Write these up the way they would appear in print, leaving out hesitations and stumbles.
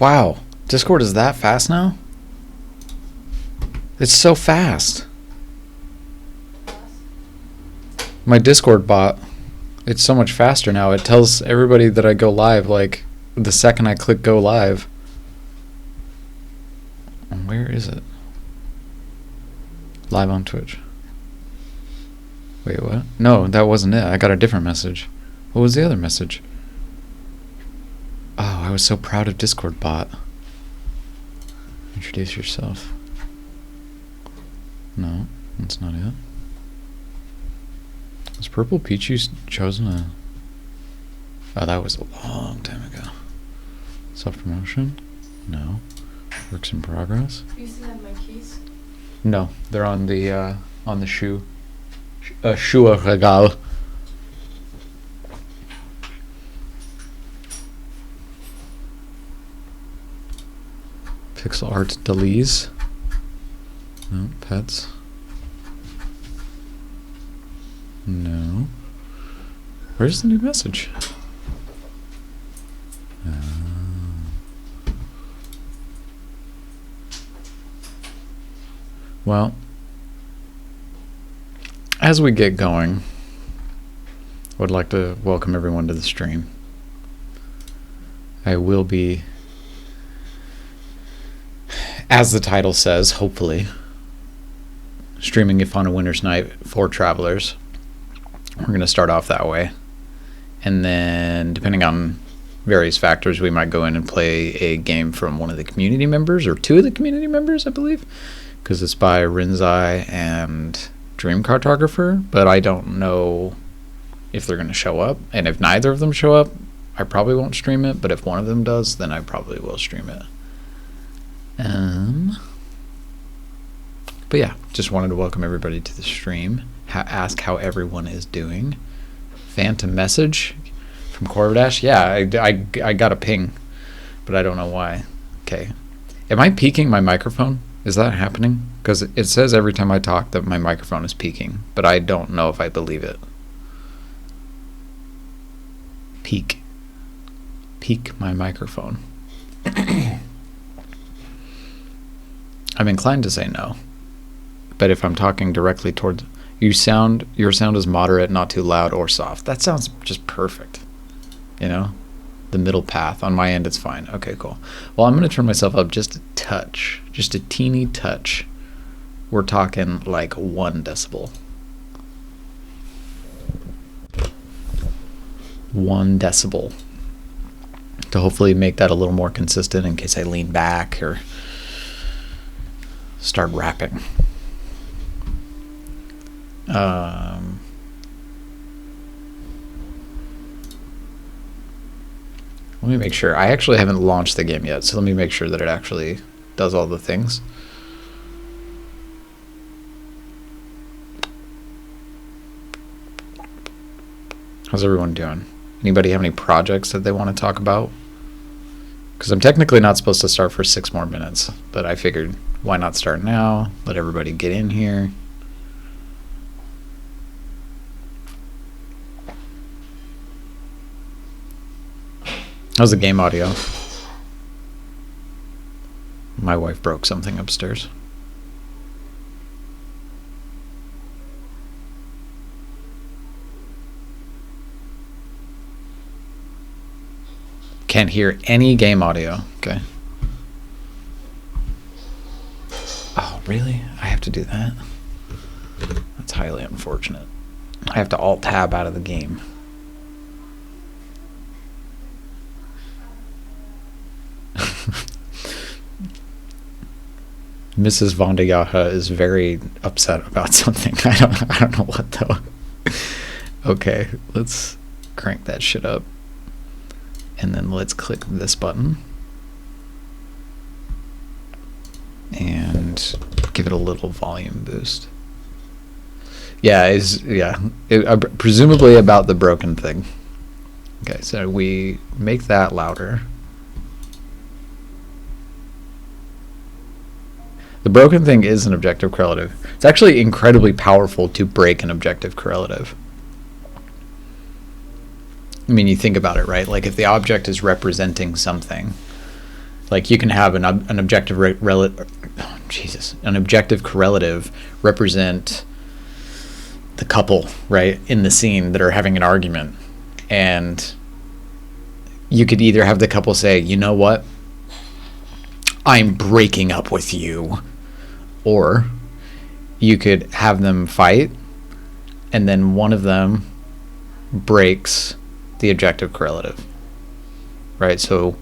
Wow. Discord is that fast now? It's so fast. My Discord bot, it's so much faster now. It tells everybody that I go live, like, the second I click go live. Where is it? Live on Twitch. Wait, what? No, that wasn't it. I got a different message. What was the other message? Oh, I was so proud of Discord bot. Introduce yourself. No, that's not it. Was Purple Pichu chosen a... Oh, that was a long time ago. Self-promotion? No. Works in progress? You still have my keys? No, they're on the shoe. Shoe regal. Pixel Art Delise. No, pets. No. Where's the new message? Well, as we get going, I would like to welcome everyone to the stream. I will be, as the title says, hopefully, streaming If on a Winter's Night for Travelers. We're going to start off that way. And then, depending on various factors, we might go in and play a game from one of the community members, or two of the community members, I believe, because it's by Rinzai and Dream Cartographer, but I don't know if they're going to show up. And if neither of them show up, I probably won't stream it, but if one of them does, then I probably will stream it. But yeah, just wanted to welcome everybody to the stream. Ask how everyone is doing. Phantom message from Corvidash. Yeah, I got a ping, but I don't know why. Okay. Am I peaking my microphone? Is that happening? Because it says every time I talk that my microphone is peaking, but I don't know if I believe it. Peak my microphone. I'm inclined to say no, but if I'm talking directly towards your sound is moderate, not too loud or soft. That sounds just perfect. You know, the middle path. On my end, it's fine. Okay, cool. Well, I'm going to turn myself up just a touch, just a teeny touch. We're talking like 1 decibel. 1 decibel. To hopefully make that a little more consistent in case I lean back or start rapping. Let me make sure. I actually haven't launched the game yet, so let me make sure that it actually does all the things. How's everyone doing? Anybody have any projects that they want to talk about? Because I'm technically not supposed to start for 6 more minutes, but I figured why not start now? Let everybody get in here. How's the game audio? My wife broke something upstairs. Can't hear any game audio. Okay. Oh, really? I have to do that? That's highly unfortunate. I have to Alt-Tab out of the game. Mrs. Vondeyaha is very upset about something. I don't know what though. Okay, let's crank that shit up. And then let's click this button. And give it a little volume boost. Yeah, presumably about the broken thing. Okay, so we make that louder. The broken thing is an objective correlative. It's actually incredibly powerful to break an objective correlative. I mean, you think about it, right? Like if the object is representing something, Like you can have an objective an objective correlative represent the couple, right, in the scene that are having an argument, and you could either have the couple say, you know what, I'm breaking up with you, or you could have them fight, and then one of them breaks the objective correlative, right? So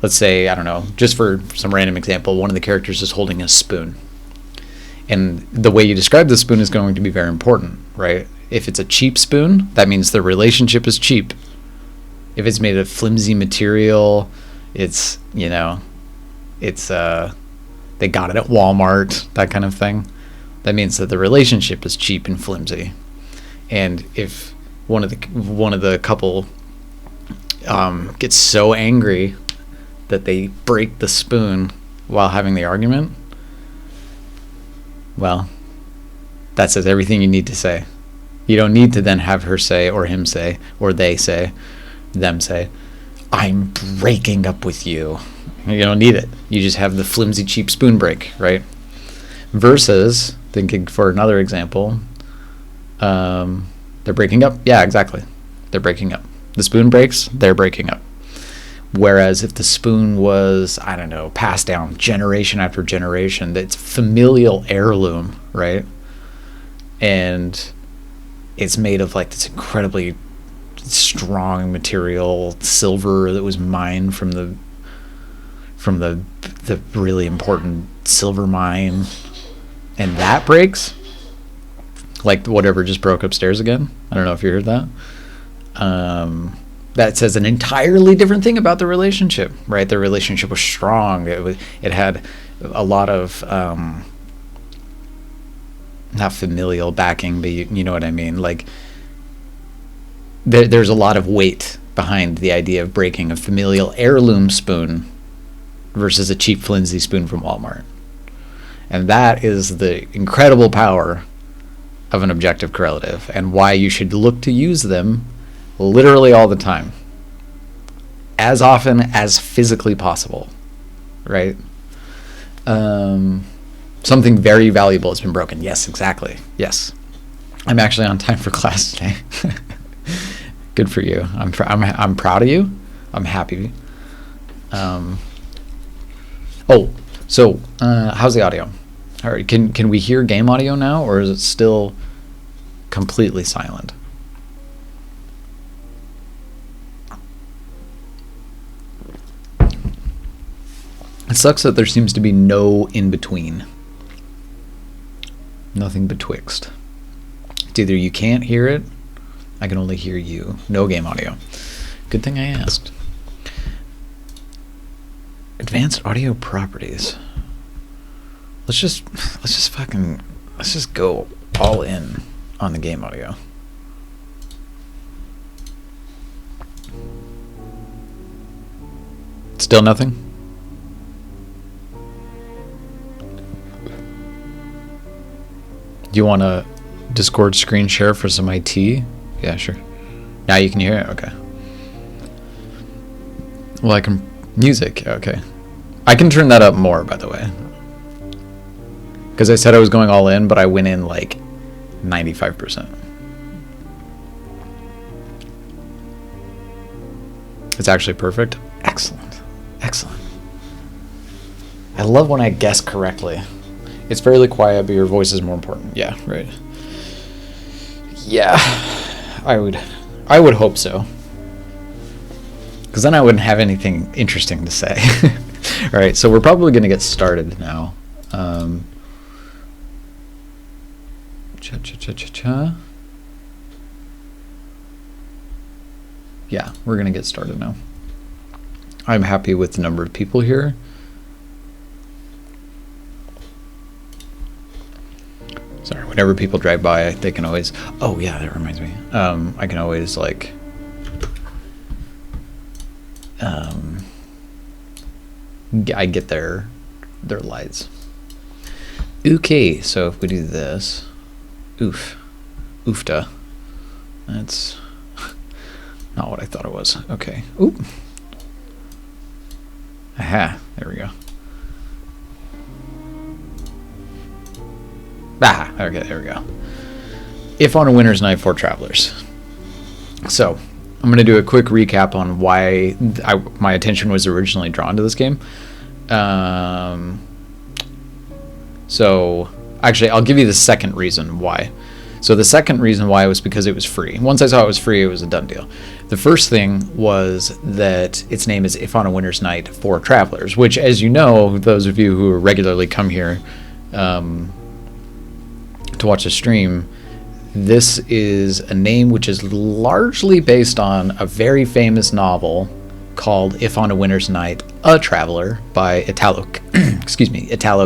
let's say, I don't know, just for some random example, one of the characters is holding a spoon. And the way you describe the spoon is going to be very important, right? If it's a cheap spoon, that means the relationship is cheap. If it's made of flimsy material, it's, you know, it's they got it at Walmart, that kind of thing. That means that the relationship is cheap and flimsy. And if one of the couple gets so angry that they break the spoon while having the argument, well, that says everything you need to say. You don't need to then have her say, or him say, or they say, them say, I'm breaking up with you. You don't need it. You just have the flimsy cheap spoon break, right? Versus, thinking for another example, they're breaking up. Yeah, exactly. They're breaking up. The spoon breaks, they're breaking up. Whereas if the spoon was, I don't know, passed down generation after generation, that's familial heirloom, right? And it's made of like this incredibly strong material, silver that was mined from the really important silver mine, and that breaks, like whatever just broke upstairs again. I don't know if you heard that. That says an entirely different thing about the relationship, right? The relationship was strong. It had a lot of not familial backing, but you know what I mean. Like there's a lot of weight behind the idea of breaking a familial heirloom spoon versus a cheap flimsy spoon from Walmart, and that is the incredible power of an objective correlative, and why you should look to use them literally all the time, as often as physically possible, right? Something very valuable has been broken. Yes, exactly. Yes, I'm actually on time for class today. Good for you. I'm proud of you. I'm happy. So how's the audio? All right, can we hear game audio now, or is it still completely silent? It sucks that there seems to be no in between. Nothing betwixt. It's either you can't hear it, I can only hear you. No game audio. Good thing I asked. Advanced audio properties. Let's just go all in on the game audio. Still nothing? Do you want a Discord screen share for some IT? Yeah, sure. Now you can hear it? Okay. Well, I can... Music, okay. I can turn that up more, by the way. Because I said I was going all in, but I went in like 95%. It's actually perfect. Excellent. Excellent. I love when I guess correctly. It's fairly quiet, but your voice is more important. Yeah, right. Yeah, I would hope so. Because then I wouldn't have anything interesting to say. All right, so we're probably going to get started now. Yeah, we're going to get started now. I'm happy with the number of people here. Sorry, whenever people drive by, they can always... Oh, yeah, that reminds me. I can always, like... I get their lights. Okay, so if we do this... Oofta. That's not what I thought it was. Okay. Oop. Aha. There we go. Ah, okay, there we go. If on a Winter's Night for Travelers. So, I'm going to do a quick recap on why my attention was originally drawn to this game. So, actually, I'll give you the second reason why. So the second reason why was because it was free. Once I saw it was free, it was a done deal. The first thing was that its name is If on a Winter's Night for Travelers, which, as you know, those of you who regularly come here to watch the stream, this is a name which is largely based on a very famous novel called If on a Winter's Night, A Traveler by Italo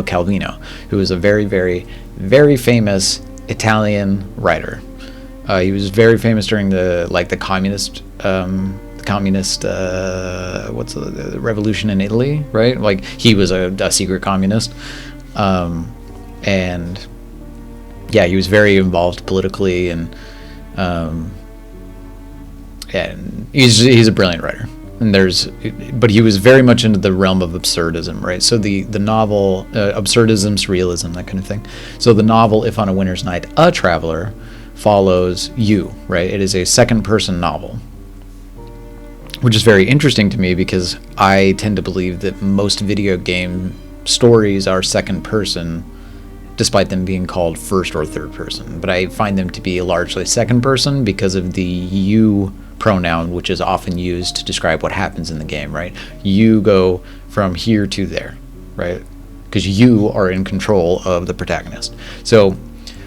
Calvino, who is a very, very, very famous Italian writer. He was very famous during the communist the revolution in Italy, right? Like, he was a secret communist, and yeah, he was very involved politically, and he's a brilliant writer. And but he was very much into the realm of absurdism, right? So the novel, absurdism, surrealism, that kind of thing. So the novel, If on a Winter's Night, A Traveler, follows you, right? It is a second-person novel, which is very interesting to me because I tend to believe that most video game stories are second-person, despite them being called first or third-person. But I find them to be largely second-person because of the you pronoun, which is often used to describe what happens in the game, right? You go from here to there, right? Because you are in control of the protagonist. So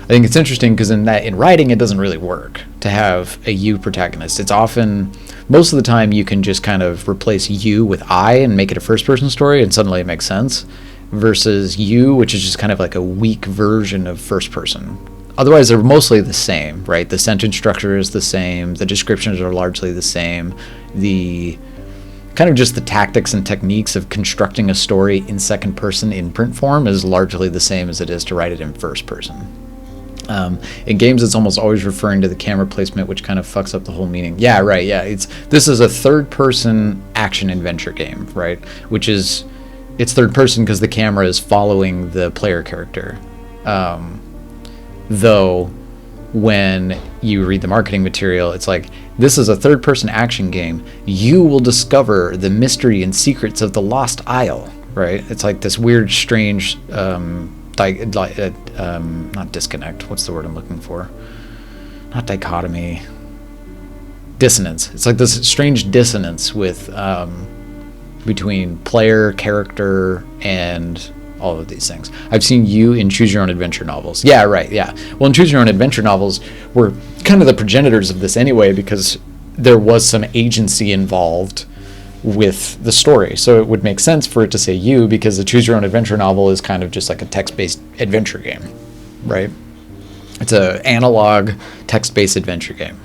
I think it's interesting because in writing, it doesn't really work to have a you protagonist. It's often, most of the time, you can just kind of replace you with I and make it a first-person story, and suddenly it makes sense, versus you, which is just kind of like a weak version of first-person. Otherwise, they're mostly the same, right? The sentence structure is the same. The descriptions are largely the same. The kind of just the tactics and techniques of constructing a story in second person in print form is largely the same as it is to write it in first person. In games, it's almost always referring to the camera placement, which kind of fucks up the whole meaning. Yeah, right, yeah. This is a third-person action-adventure game, right? It's third-person because the camera is following the player character. Though when you read the marketing material, it's like, this is a third-person action game. You will discover the mystery and secrets of the Lost Isle, right? It's like this weird, strange, not disconnect. What's the word I'm looking for? Not dichotomy. Dissonance. It's like this strange dissonance with between player, character, and all of these things. I've seen you in Choose Your Own Adventure novels. Yeah, right, yeah. Well, in Choose Your Own Adventure novels, we're kind of the progenitors of this anyway, because there was some agency involved with the story. So it would make sense for it to say you, because the Choose Your Own Adventure novel is kind of just like a text-based adventure game, right? It's an analog text-based adventure game.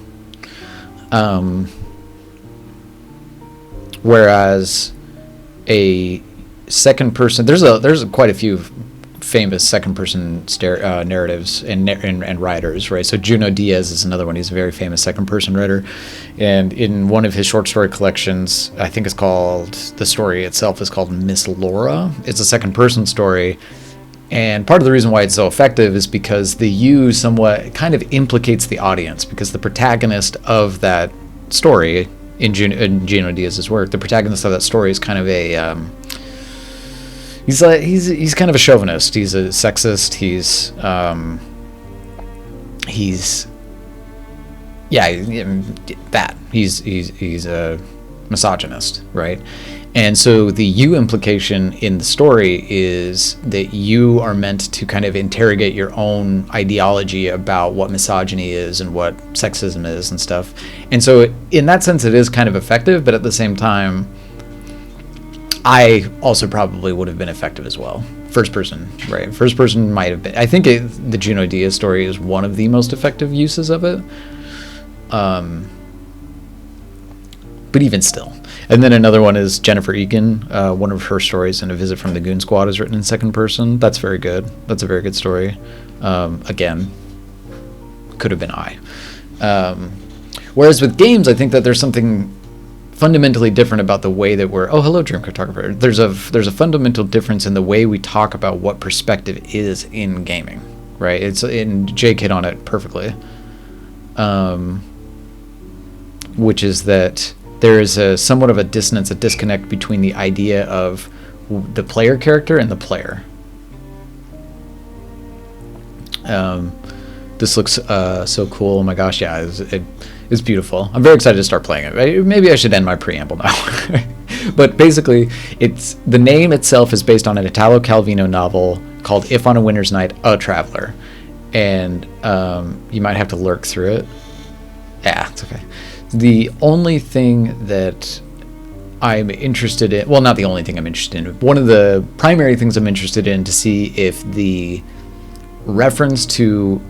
Whereas a second person, there's quite a few famous second person narratives and writers, right? So Junot Diaz is another one. He's a very famous second person writer, and in one of his short story collections, I think the story itself is called Miss Laura. It's a second person story, and part of the reason why it's so effective is because the you somewhat kind of implicates the audience, because the protagonist of that story in Junot Diaz's work, the protagonist of that story is kind of a he's kind of a chauvinist. He's a sexist. He's a misogynist, right? And so the you implication in the story is that you are meant to kind of interrogate your own ideology about what misogyny is and what sexism is and stuff. And so in that sense, it is kind of effective, but at the same time, I also probably would have been effective as well. First person, right? First person might have been. I think the Junot Diaz story is one of the most effective uses of it. But even still. And then another one is Jennifer Egan. One of her stories in A Visit from the Goon Squad is written in second person. That's very good. That's a very good story. Again, could have been I. Whereas with games, I think that there's something fundamentally different about the way that we're. Oh, hello, Dream Cartographer. There's a fundamental difference in the way we talk about what perspective is in gaming, right? It's in Jake hit on it perfectly, which is that there is a somewhat of a dissonance, a disconnect between the idea of the player character and the player. This looks so cool. Oh my gosh, yeah, it's beautiful. I'm very excited to start playing it. Maybe I should end my preamble now. But basically, the name itself is based on an Italo Calvino novel called If on a Winter's Night, A Traveler. And you might have to lurk through it. Yeah, it's okay. The only thing that I'm interested in, well, not the only thing I'm interested in, one of the primary things I'm interested in to see if the reference to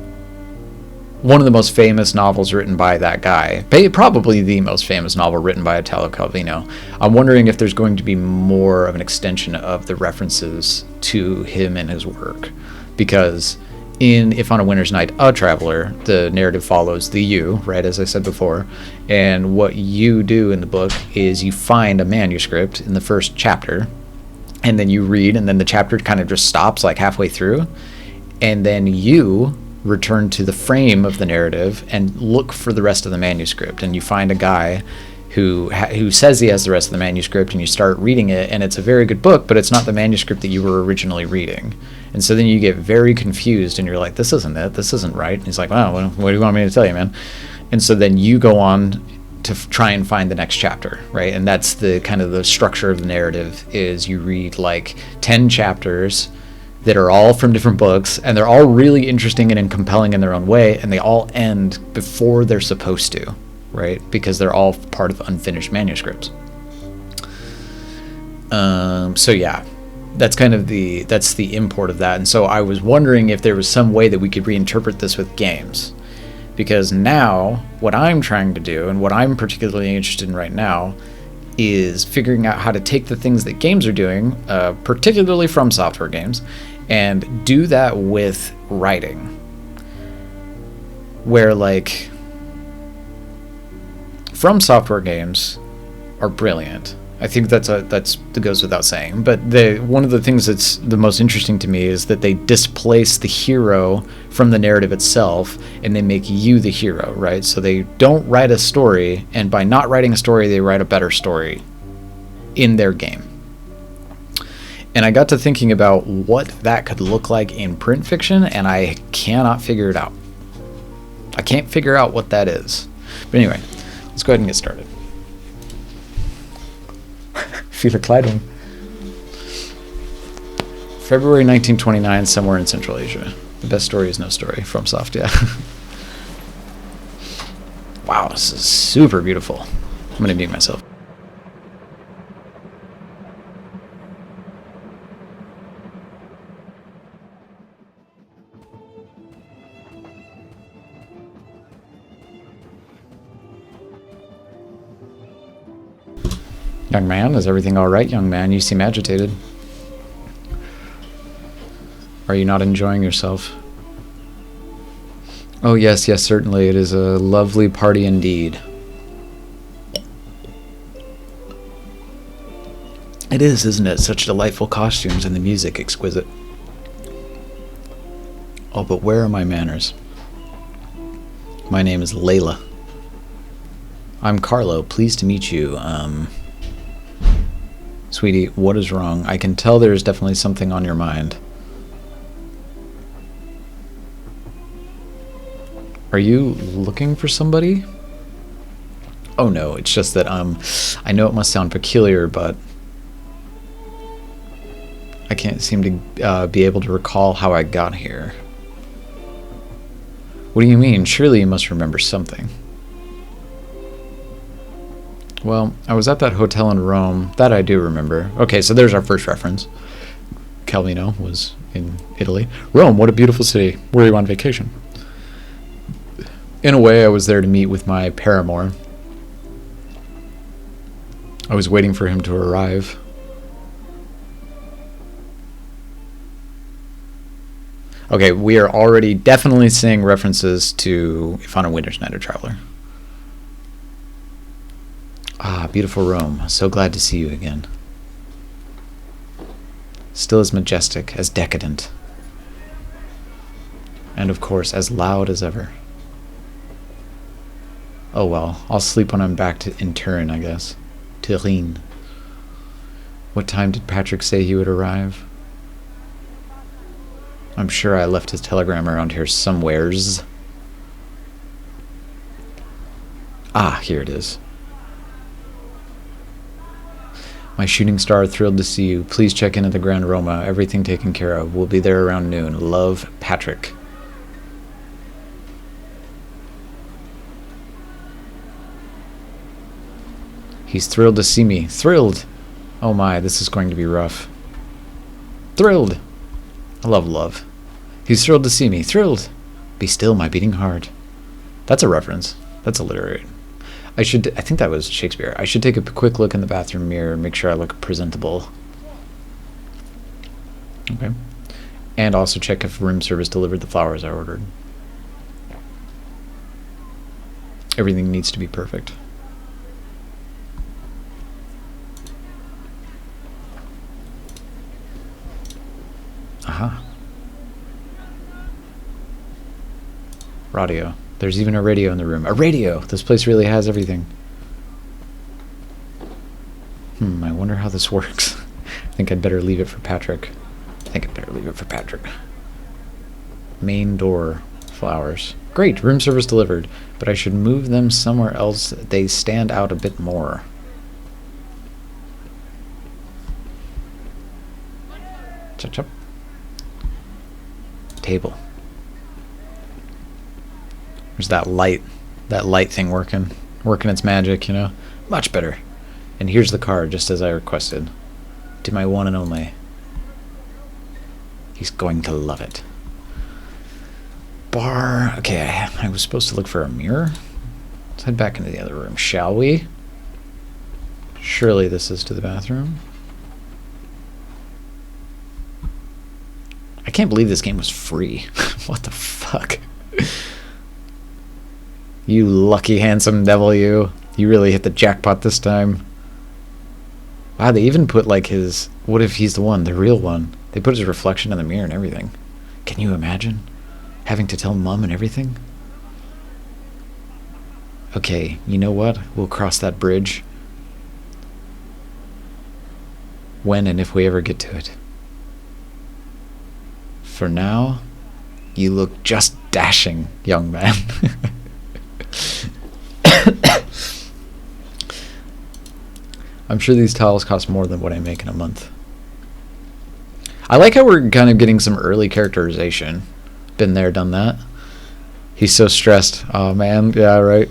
one of the most famous novels written by that guy, probably the most famous novel written by Italo Calvino, I'm wondering if there's going to be more of an extension of the references to him and his work. Because in If on a Winter's Night, A Traveler, the narrative follows the you, right, as I said before, and what you do in the book is you find a manuscript in the first chapter, and then you read, and then the chapter kind of just stops like halfway through, and then you return to the frame of the narrative and look for the rest of the manuscript, and you find a guy who says he has the rest of the manuscript, and you start reading it, and it's a very good book, but it's not the manuscript that you were originally reading. And so then you get very confused, and you're like, this isn't it, this isn't right. And he's like, wow, what do you want me to tell you, man? And so then you go on to try and find the next chapter, right? And that's the kind of the structure of the narrative, is you read like 10 chapters that are all from different books, and they're all really interesting and compelling in their own way, and they all end before they're supposed to, right? Because they're all part of unfinished manuscripts. So yeah, that's kind of the import of that. And so I was wondering if there was some way that we could reinterpret this with games, because now what I'm trying to do, and what I'm particularly interested in right now, is figuring out how to take the things that games are doing, particularly From Software games, and do that with writing. Where, like, From Software games are brilliant. I think that goes without saying. But one of the things that's the most interesting to me is that they displace the hero from the narrative itself, and they make you the hero, right? So they don't write a story, and by not writing a story, they write a better story in their game. And I got to thinking about what that could look like in print fiction, and I cannot figure it out. I can't figure out what that is. But anyway, let's go ahead and get started. Viele Kleidung. February 1929, somewhere in Central Asia. The best story is no story. From Soft, yeah. Wow, this is super beautiful. I'm going to mute myself. Young man, is everything all right, young man? You seem agitated. Are you not enjoying yourself? Oh, yes, certainly. It is a lovely party indeed. It is, isn't it? Such delightful costumes and the music exquisite. Oh, but where are my manners? My name is Layla. I'm Carlo. Pleased to meet you. Sweetie, what is wrong? I can tell there is definitely something on your mind. Are you looking for somebody? Oh no, it's just that I know it must sound peculiar, but I can't seem to be able to recall how I got here. What do you mean? Surely you must remember something. Well, I was at that hotel in Rome. That I do remember. Okay, so there's our first reference. Calvino was in Italy. Rome, what a beautiful city. Were you on vacation? In a way, I was there to meet with my paramour. I was waiting for him to arrive. Okay, we are already definitely seeing references to If on a Winter's Night, A Traveler. Ah, beautiful Rome. So glad to see you again. Still as majestic, as decadent. And of course, as loud as ever. Oh well, I'll sleep when I'm back in Turin, I guess. Turin. What time did Patrick say he would arrive? I'm sure I left his telegram around here somewheres. Ah, here it is. My shooting star, thrilled to see you. Please check in at the Grand Roma. Everything taken care of. We'll be there around noon. Love, Patrick. He's thrilled to see me. Thrilled! Oh my, this is going to be rough. Thrilled! I love love. He's thrilled to see me. Thrilled! Be still, my beating heart. That's a reference. That's alliterate. I think that was Shakespeare. I should take a quick look in the bathroom mirror and make sure I look presentable. Okay. And also check if room service delivered the flowers I ordered. Everything needs to be perfect. Aha. Radio. There's even a radio in the room. A radio! This place really has everything. I wonder how this works. I think I'd better leave it for Patrick. Main door. Flowers. Great! Room service delivered. But I should move them somewhere else. They stand out a bit more. Chop. Table. There's that light thing working its magic, you know. Much better. And here's the card, just as I requested. To my one and only. He's going to love it. Bar. Okay, I was supposed to look for a mirror. Let's head back into the other room, shall we? Surely this is to the bathroom. I can't believe this game was free. What the fuck? You lucky handsome devil, you. You really hit the jackpot this time. Wow, they even put like his... What if he's the one, the real one? They put his reflection in the mirror and everything. Can you imagine? Having to tell Mom and everything? Okay, you know what? We'll cross that bridge. When and if we ever get to it. For now, you look just dashing, young man. I'm sure these towels cost more than what I make in a month. I like how we're kind of getting some early characterization. Been there, done that. He's so stressed. Oh man, yeah, right.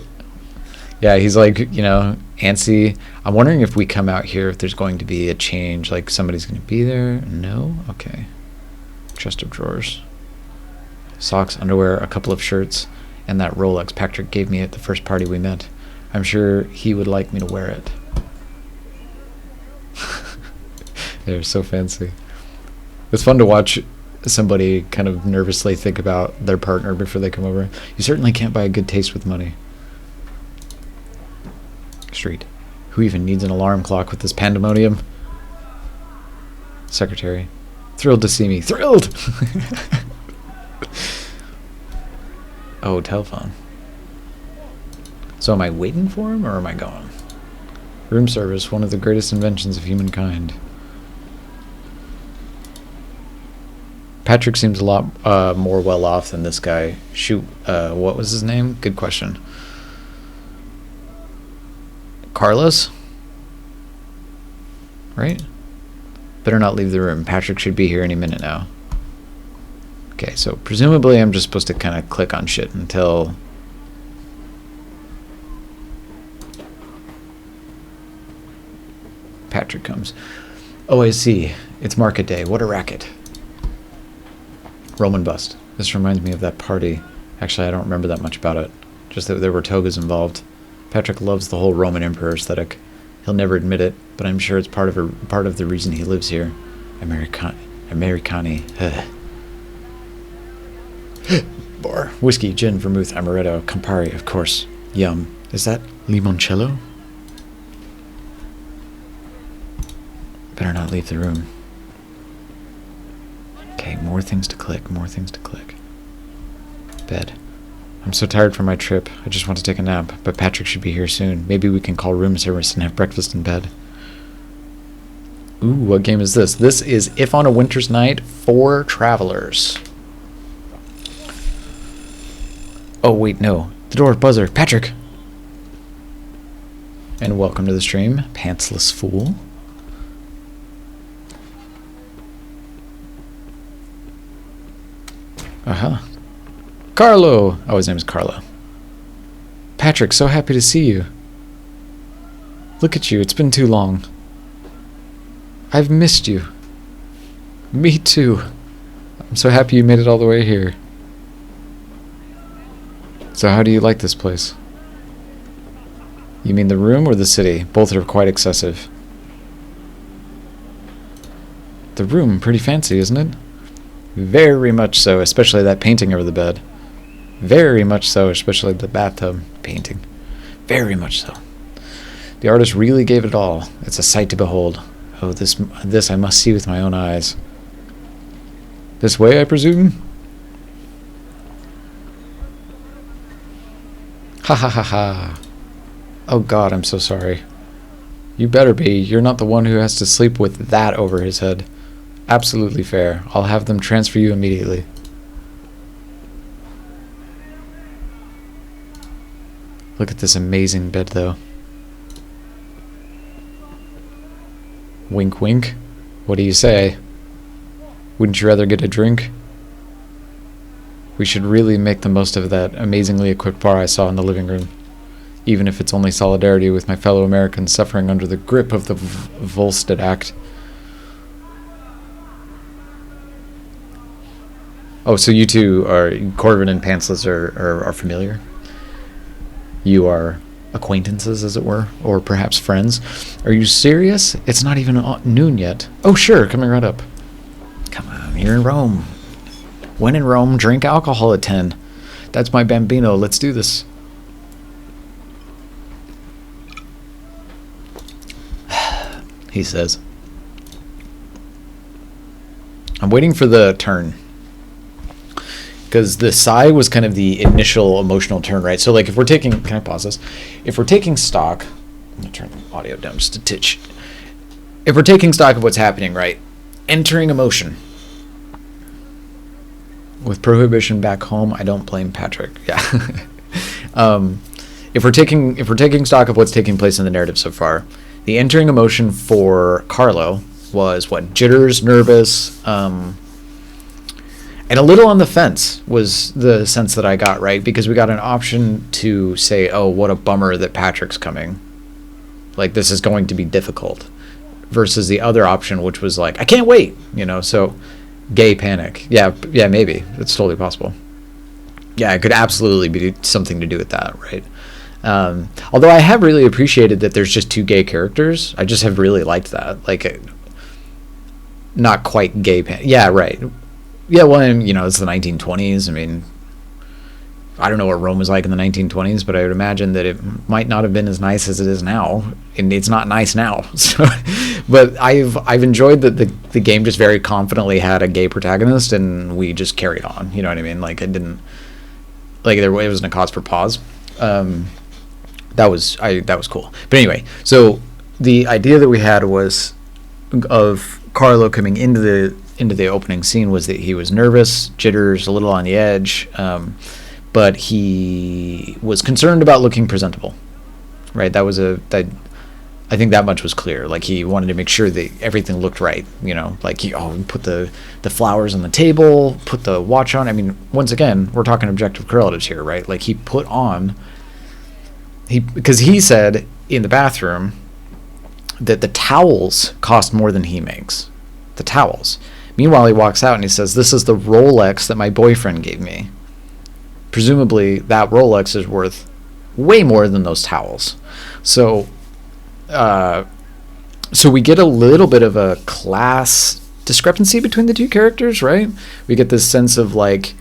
Yeah, he's like, you know, antsy. I'm wondering if we come out here, if there's going to be a change, like somebody's going to be there. No? Okay. Chest of drawers. Socks, underwear, a couple of shirts, and that Rolex Patrick gave me at the first party we met. I'm sure he would like me to wear it. They're so fancy. It's fun to watch somebody kind of nervously think about their partner before they come over. You certainly can't buy a good taste with money. Street. Who even needs an alarm clock with this pandemonium? Secretary. Thrilled to see me. Thrilled! Oh, telephone. So am I waiting for him or am I going? Room service, one of the greatest inventions of humankind. Patrick seems a lot more well off than this guy. Shoot, what was his name? Good question. Carlos? Right? Better not leave the room. Patrick should be here any minute now. Okay, so presumably I'm just supposed to kind of click on shit until... Patrick comes. Oh, I see. It's market day. What a racket. Roman bust. This reminds me of that party. Actually, I don't remember that much about it. Just that there were togas involved. Patrick loves the whole Roman emperor aesthetic. He'll never admit it, but I'm sure it's part of the reason he lives here. Americani. Bar. Whiskey, gin, vermouth, amaretto, Campari, of course. Yum. Is that limoncello? Better not leave the room. Okay, more things to click, more things to click. Bed. I'm so tired from my trip. I just want to take a nap, but Patrick should be here soon. Maybe we can call room service and have breakfast in bed. Ooh, what game is this? This is If on a Winter's Night for Travelers. Oh, wait, no. The door buzzer. Patrick! And welcome to the stream, Pantsless Fool. Carlo! Oh, his name is Carlo. Patrick, so happy to see you. Look at you, it's been too long. I've missed you. Me too. I'm so happy you made it all the way here. So how do you like this place? You mean the room or the city? Both are quite excessive. The room, pretty fancy, isn't it? Very much so, especially that painting over the bed. Very much so, especially the bathtub painting. Very much so. The artist really gave it all. It's a sight to behold. Oh, this I must see with my own eyes. This way, I presume? Ha ha ha ha. Oh God, I'm so sorry. You better be. You're not the one who has to sleep with that over his head. Absolutely fair. I'll have them transfer you immediately. Look at this amazing bed, though. Wink, wink. What do you say? Wouldn't you rather get a drink? We should really make the most of that amazingly equipped bar I saw in the living room. Even if it's only solidarity with my fellow Americans suffering under the grip of the Volstead Act. Oh, so you two are, Corbin and Pantsless are familiar? You are acquaintances, as it were, or perhaps friends. Are you serious? It's not even noon yet. Oh, sure, coming right up. Come on, you're in Rome. When in Rome, drink alcohol at 10. That's my bambino. Let's do this. He says. I'm waiting for the turn. Because the sigh was kind of the initial emotional turn, right? So, like, if we're taking... Can I pause this? If we're taking stock... I'm going to turn the audio down just a titch. If we're taking stock of what's happening, right? Entering emotion. With prohibition back home, I don't blame Patrick. Yeah. If we're taking stock of what's taking place in the narrative so far, the entering emotion for Carlo was, what? Jitters, nervous... and a little on the fence was the sense that I got, right? Because we got an option to say, oh, what a bummer that Patrick's coming. Like, this is going to be difficult. Versus the other option, which was like, I can't wait, you know? So, gay panic. Yeah, maybe. It's totally possible. Yeah, it could absolutely be something to do with that, right? Although I have really appreciated that there's just two gay characters. I just have really liked that. Like, not quite gay panic. Yeah, right. Yeah, well, you know, it's the 1920s. I mean, I don't know what Rome was like in the 1920s, but I would imagine that it might not have been as nice as it is now, and it's not nice now. So, but I've enjoyed that the game just very confidently had a gay protagonist, and we just carried on. You know what I mean? Like, it didn't, like, it wasn't a cause for pause. That was cool. But anyway, so the idea that we had was of Carlo coming into the opening scene was that he was nervous, jitters, a little on the edge, but he was concerned about looking presentable, right? I think that much was clear. Like, he wanted to make sure that everything looked right, you know, like he put the flowers on the table, put the watch on. I mean, once again, we're talking objective correlatives here, right? Like, he put on, because he said in the bathroom that the towels cost more than he makes. The towels. Meanwhile, he walks out and he says, this is the Rolex that my boyfriend gave me. Presumably, that Rolex is worth way more than those towels. So we get a little bit of a class discrepancy between the two characters, right? We get this sense of, like,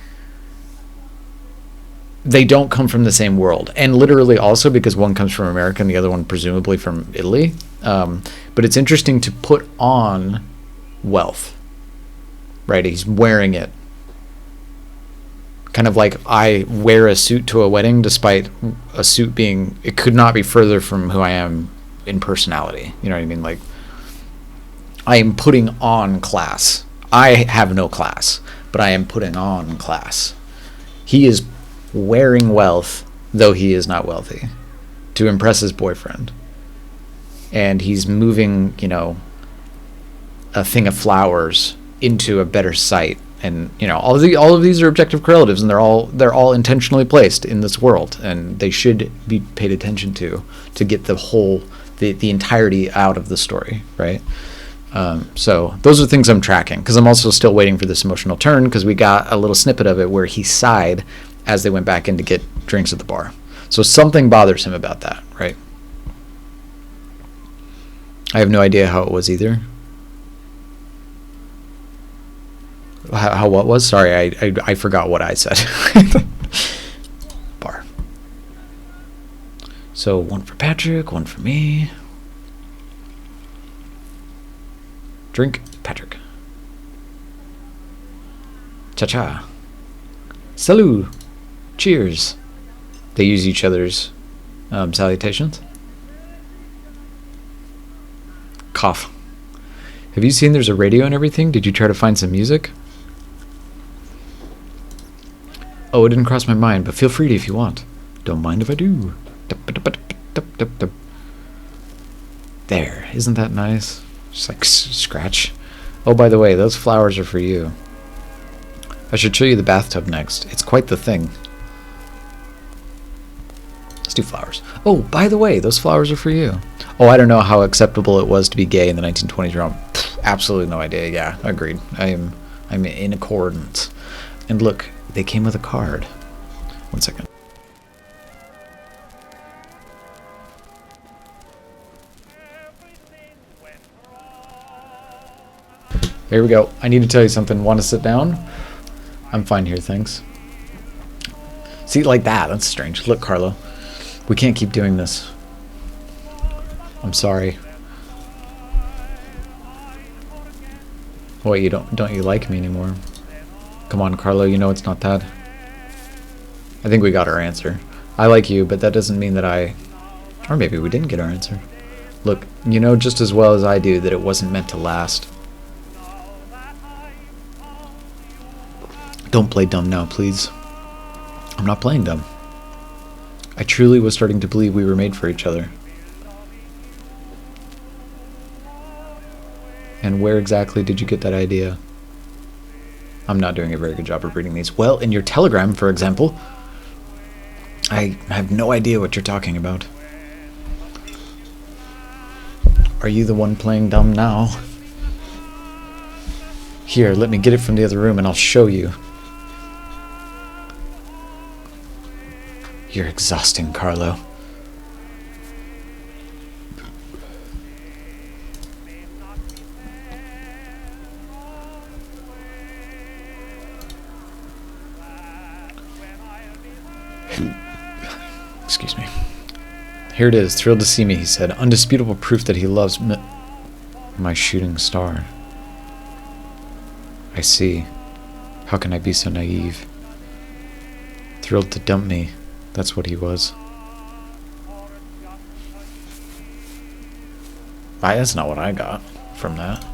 they don't come from the same world. And literally also because one comes from America and the other one presumably from Italy. But it's interesting to put on wealth, right? He's wearing it. Kind of like I wear a suit to a wedding, despite a suit being, it could not be further from who I am in personality. You know what I mean? Like, I am putting on class. I have no class, but I am putting on class. He is wearing wealth, though he is not wealthy, to impress his boyfriend. And he's moving, you know, a thing of flowers into a better site. And, you know, all of these are objective correlatives, and they're all intentionally placed in this world, and they should be paid attention to get the whole, the entirety out of the story, right? So those are things I'm tracking, because I'm also still waiting for this emotional turn, because we got a little snippet of it where he sighed as they went back in to get drinks at the bar. So something bothers him about that, right? I have no idea how it was either. How what was? Sorry, I forgot what I said. Bar. So one for Patrick, one for me. Drink, Patrick. Cha-cha. Salut. Cheers. They use each other's salutations. Cough. Have you seen there's a radio and everything? Did you try to find some music? Oh, it didn't cross my mind, but feel free to if you want. Don't mind if I do. There. Isn't that nice? Just like scratch. Oh, by the way, those flowers are for you. I should show you the bathtub next. It's quite the thing. Let's do flowers. Oh, by the way, those flowers are for you. Oh, I don't know how acceptable it was to be gay in the 1920s Rome. Absolutely no idea. Yeah, agreed. I'm in accordance. And look, they came with a card. One second. Here we go. I need to tell you something. Want to sit down? I'm fine here, thanks. See, like that. That's strange. Look, Carlo. We can't keep doing this. I'm sorry. What, you don't you like me anymore? Come on, Carlo, you know it's not that. I think we got our answer. I like you, but that doesn't mean that or maybe we didn't get our answer. Look, you know just as well as I do that it wasn't meant to last. Don't play dumb now, please. I'm not playing dumb. I truly was starting to believe we were made for each other. And where exactly did you get that idea? I'm not doing a very good job of reading these. Well, in your telegram, for example, I have no idea what you're talking about. Are you the one playing dumb now? Here, let me get it from the other room and I'll show you. You're exhausting, Carlo. Excuse me. Here it is. Thrilled to see me, he said. Undisputable proof that he loves my shooting star. I see. How can I be so naive? Thrilled to dump me. That's what he was. That's not what I got from that.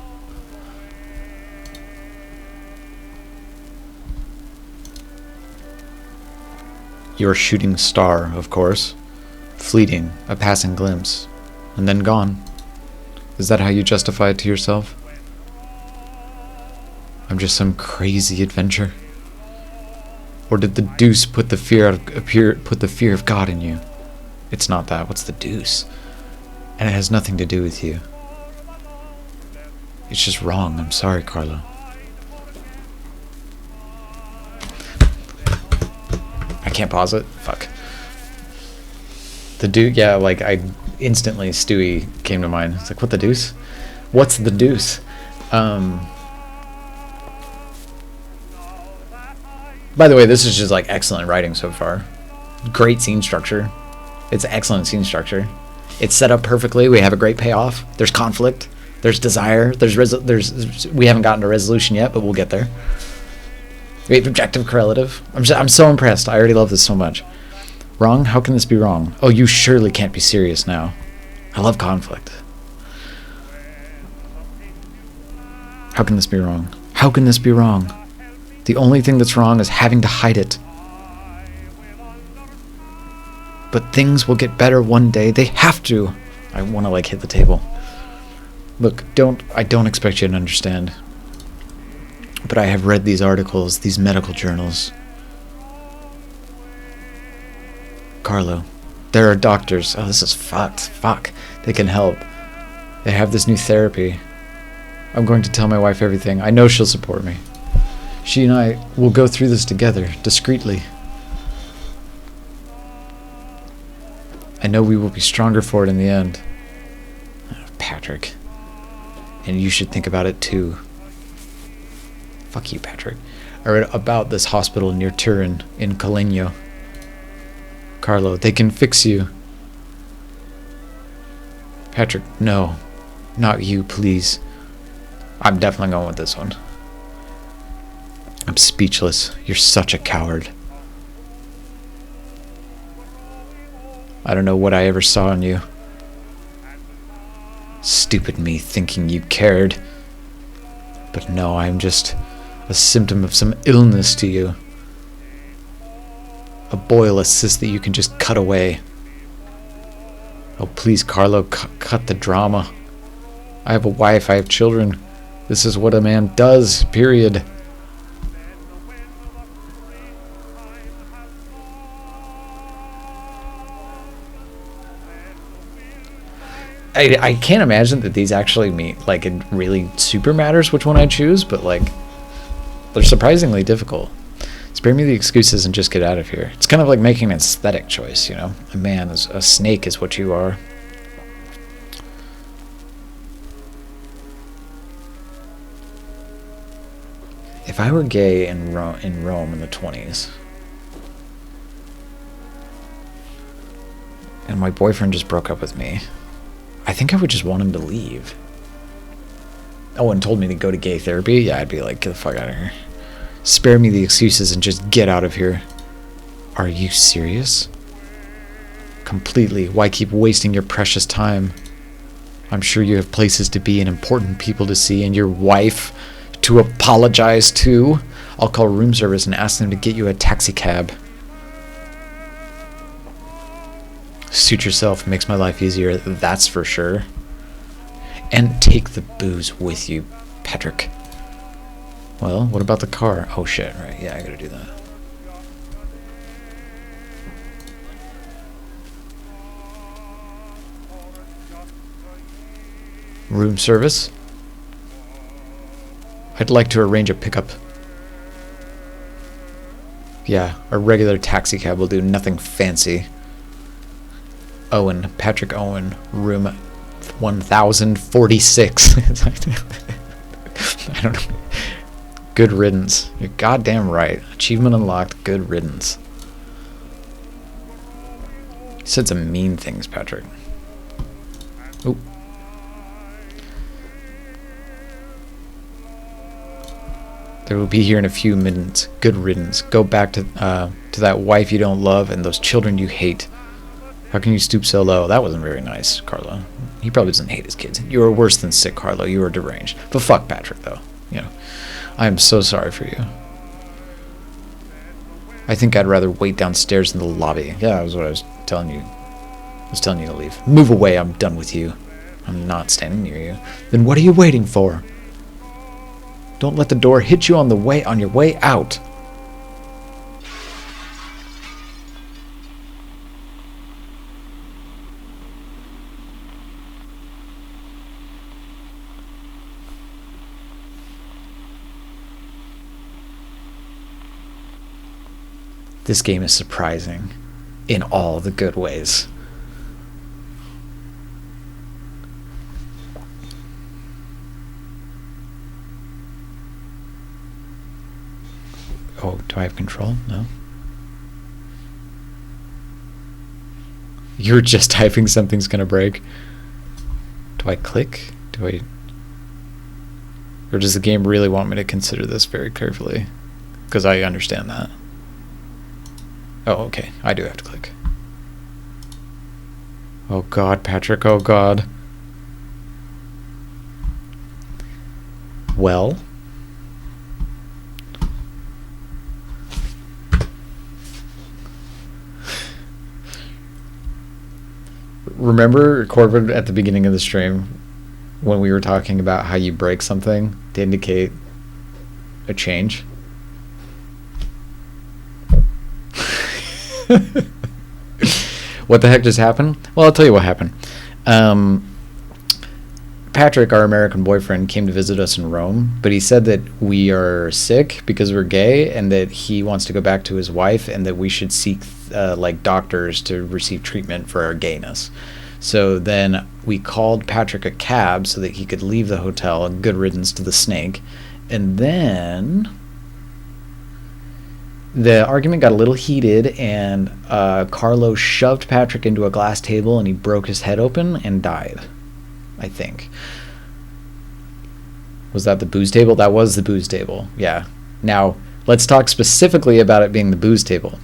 Your shooting star, of course. Fleeting, a passing glimpse, and then gone. Is that how you justify it to yourself? I'm just some crazy adventure. Or did the deuce put the fear of God in you? It's not that. What's the deuce? And it has nothing to do with you. It's just wrong. I'm sorry, Carlo. I can't pause it. Fuck. The deuce. Yeah, like instantly Stewie came to mind. It's like, what the deuce? What's the deuce? By the way, this is just like excellent writing so far. Great scene structure. It's excellent scene structure. It's set up perfectly. We have a great payoff. There's conflict. There's desire. There's we haven't gotten to resolution yet, but we'll get there. We have objective correlative. I'm so impressed. I already love this so much. Wrong? How can this be wrong? Oh, you surely can't be serious now. I love conflict. How can this be wrong? How can this be wrong? The only thing that's wrong is having to hide it. But things will get better one day. They have to. I want to like hit the table. Look, I don't expect you to understand. But I have read these articles, these medical journals. Carlo, there are doctors. Oh, this is fucked. Fuck. They can help. They have this new therapy. I'm going to tell my wife everything. I know she'll support me. She and I will go through this together, discreetly. I know we will be stronger for it in the end. Oh, Patrick. And you should think about it too. Fuck you, Patrick. I read about this hospital near Turin, in Colegno. Carlo, they can fix you. Patrick, no. Not you, please. I'm definitely going with this one. I'm speechless. You're such a coward. I don't know what I ever saw in you. Stupid me thinking you cared. But no, I'm just a symptom of some illness to you. A boil, a cyst that you can just cut away. Oh, please, Carlo, cut the drama. I have a wife, I have children. This is what a man does, period. I can't imagine that these actually mean, like, it really super matters which one I choose, but, like, they're surprisingly difficult. Spare me the excuses and just get out of here. It's kind of like making an aesthetic choice, you know? A snake is what you are. If I were gay in Rome in the 20s, and my boyfriend just broke up with me, I think I would just want him to leave. Oh, and told me to go to gay therapy? Yeah, I'd be like, get the fuck out of here. Spare me the excuses and just get out of here. Are you serious? Completely. Why keep wasting your precious time? I'm sure you have places to be and important people to see and your wife to apologize to. I'll call room service and ask them to get you a taxi cab. Suit yourself, makes my life easier, that's for sure. And take the booze with you, Patrick. Well, what about the car? Oh shit, right, yeah, I gotta do that. Room service? I'd like to arrange a pickup. Yeah, a regular taxi cab will do, nothing fancy. Owen, Patrick Owen, room 1046. I don't know. Good riddance. You're goddamn right. Achievement unlocked. Good riddance. You said some mean things, Patrick. Oh. They will be here in a few minutes. Good riddance. Go back to that wife you don't love and those children you hate. How can you stoop so low? That wasn't very nice, Carlo. He probably doesn't hate his kids. You are worse than sick, Carlo. You are deranged. But fuck Patrick, though. You know, I am so sorry for you. I think I'd rather wait downstairs in the lobby. Yeah, that was what I was telling you. I was telling you to leave. Move away. I'm done with you. I'm not standing near you. Then what are you waiting for? Don't let the door hit you on your way out. This game is surprising in all the good ways. Oh, do I have control? No. You're just typing something's gonna break. Do I click? Do I... Or does the game really want me to consider this very carefully? Because I understand that. Oh, okay. I do have to click. Oh God, Patrick. Oh God. Well... Remember, Corbin, at the beginning of the stream, when we were talking about how you break something to indicate a change? What the heck just happened? Well, I'll tell you what happened. Patrick, our American boyfriend, came to visit us in Rome, but he said that we are sick because we're gay and that he wants to go back to his wife and that we should seek like doctors to receive treatment for our gayness. So then we called Patrick a cab so that he could leave the hotel, and good riddance to the snake. And then the argument got a little heated, and Carlo shoved Patrick into a glass table and he broke his head open and died, I think. Was that the booze table? That was the booze table, yeah. Now, let's talk specifically about it being the booze table.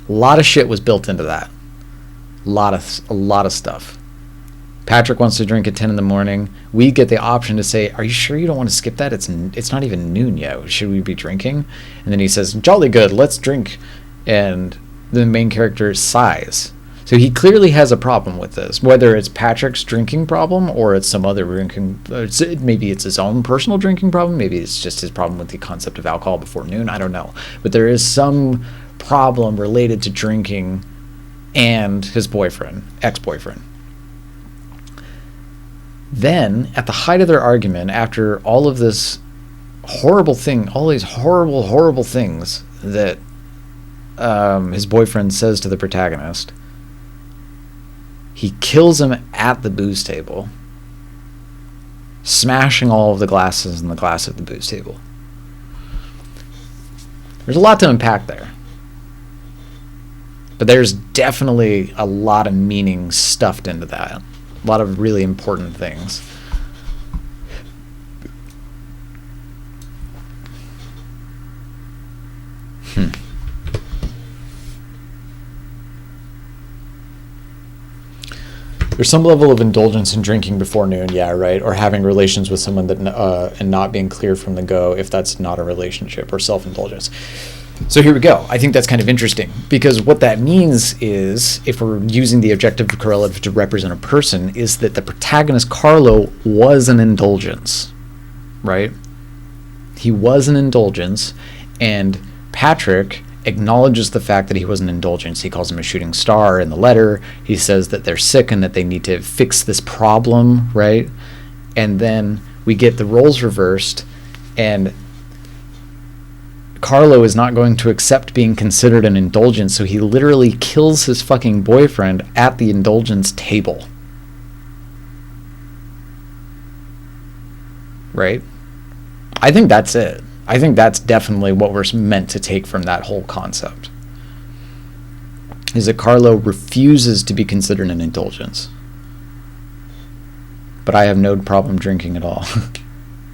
A lot of shit was built into that. A lot of stuff. Patrick wants to drink at 10 in the morning. We get the option to say, are you sure you don't want to skip that? It's not even noon yet. Should we be drinking? And then he says, jolly good, let's drink. And the main character sighs. So he clearly has a problem with this, whether it's Patrick's drinking problem or it's some other drinking. Maybe it's his own personal drinking problem. Maybe it's just his problem with the concept of alcohol before noon. I don't know. But there is some problem related to drinking and his boyfriend, ex-boyfriend. Then, at the height of their argument, after all of this horrible thing, all these horrible things that his boyfriend says to the protagonist, he kills him at the booze table, smashing all of the glasses in the glass of the booze table. There's a lot to unpack there. But there's definitely a lot of meaning stuffed into that. A lot of really important things. There's some level of indulgence in drinking before noon, yeah, right? Or having relations with someone that and not being clear from the go if that's not a relationship, or self-indulgence. So here we go. I think that's kind of interesting, because what that means is, if we're using the objective correlative to represent a person, is that the protagonist, Carlo, was an indulgence, right? He was an indulgence, and Patrick acknowledges the fact that he was an indulgence. He calls him a shooting star in the letter. He says that they're sick and that they need to fix this problem, right? And then we get the roles reversed, and Carlo is not going to accept being considered an indulgence, so he literally kills his fucking boyfriend at the indulgence table. Right? I think that's it. I think that's definitely what we're meant to take from that whole concept. Is that Carlo refuses to be considered an indulgence. But I have no problem drinking at all.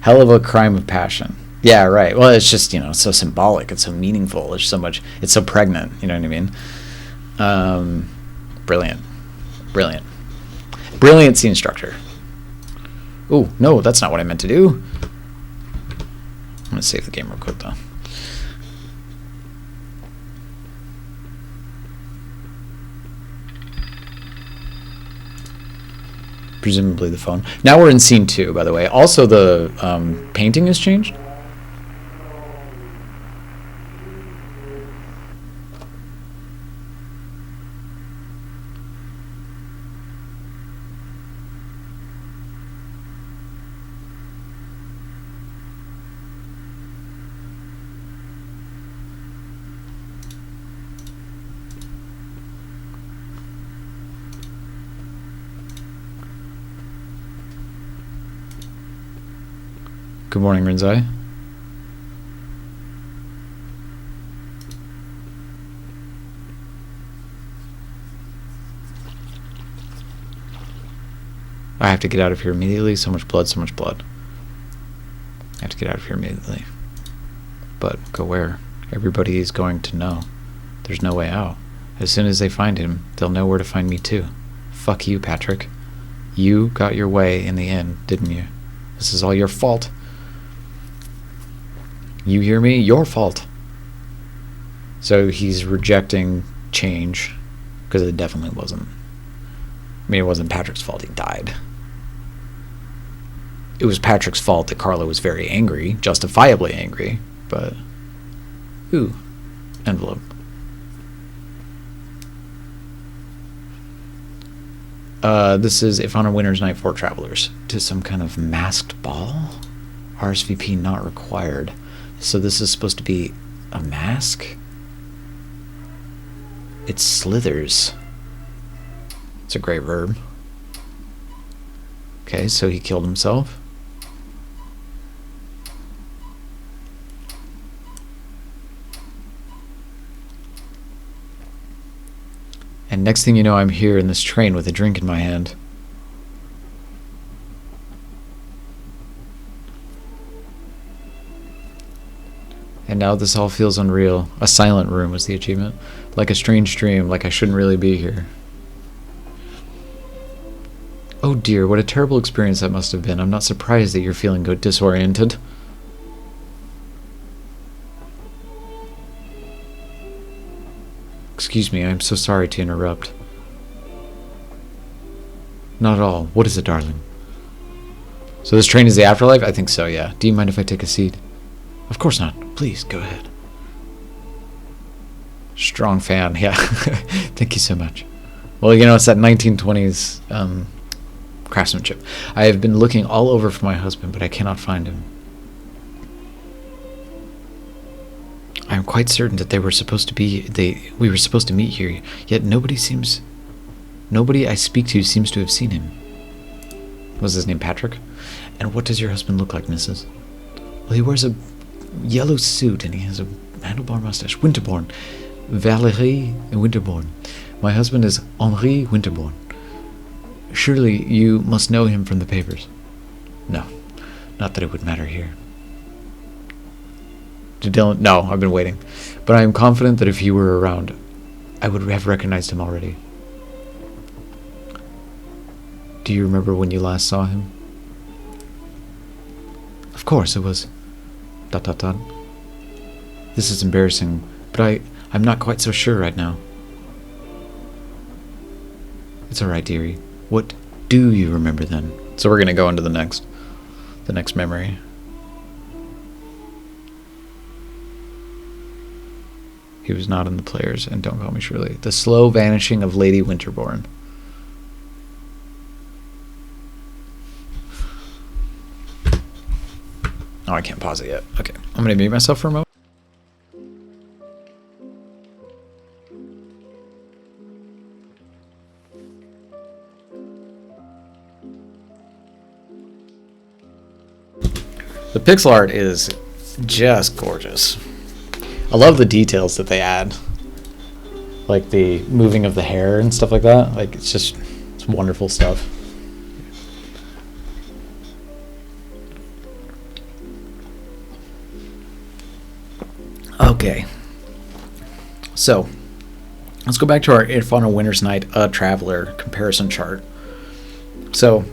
Hell of a crime of passion. Yeah, right. Well, it's just, it's so symbolic. It's so meaningful. There's so much. It's so pregnant. You know what I mean? Brilliant. Brilliant scene structure. Oh, no, that's not what I meant to do. I'm going to save the game real quick, though. Presumably the phone. Now we're in scene 2, by the way. Also, the painting has changed. Good morning, Rinzai. I have to get out of here immediately. So much blood, so much blood. I have to get out of here immediately. But go where? Everybody is going to know. There's no way out. As soon as they find him, they'll know where to find me too. Fuck you, Patrick. You got your way in the end, didn't you? This is all your fault. You hear me? Your fault. So he's rejecting change, because it definitely wasn't. I mean, it wasn't Patrick's fault he died. It was Patrick's fault that Carla was very angry, justifiably angry, but... Ooh, envelope. This is if on a winter's night for travelers. To some kind of masked ball? RSVP not required. So this is supposed to be a mask? It slithers. It's a great verb. Okay, so he killed himself. And next thing you know, I'm here in this train with a drink in my hand. And now this all feels unreal. A silent room was the achievement. Like a strange dream, like I shouldn't really be here. Oh dear, what a terrible experience that must have been. I'm not surprised that you're feeling disoriented. Excuse me, I'm so sorry to interrupt. Not at all. What is it, darling? So this train is the afterlife? I think so, yeah. Do you mind if I take a seat? Of course not. Please, go ahead. Strong fan, yeah. Thank you so much. Well, you know, it's that 1920s craftsmanship. I have been looking all over for my husband, but I cannot find him. I am quite certain that we were supposed to meet here, yet nobody I speak to seems to have seen him. Was his name Patrick? And what does your husband look like, Mrs.? Well, he wears a yellow suit and he has a handlebar mustache. Winterbourne. Valérie Winterbourne. My husband is Henri Winterbourne. Surely you must know him from the papers. No, not that it would matter here. To Dylan, no, I've been waiting. But I am confident that if he were around, I would have recognized him already. Do you remember when you last saw him? Of course, it was... ... This is embarrassing, but I'm not quite so sure right now. It's alright, dearie. What do you remember then? So we're going to go into the next memory. He was not in the players, and don't call me Shirley. The slow vanishing of Lady Winterbourne. Oh, I can't pause it yet. Okay, I'm going to mute myself for a moment. The pixel art is just gorgeous. I love the details that they add. Like the moving of the hair and stuff like that. Like it's wonderful stuff. Okay. So, let's go back to our If on a Winter's Night a Traveler comparison chart. So,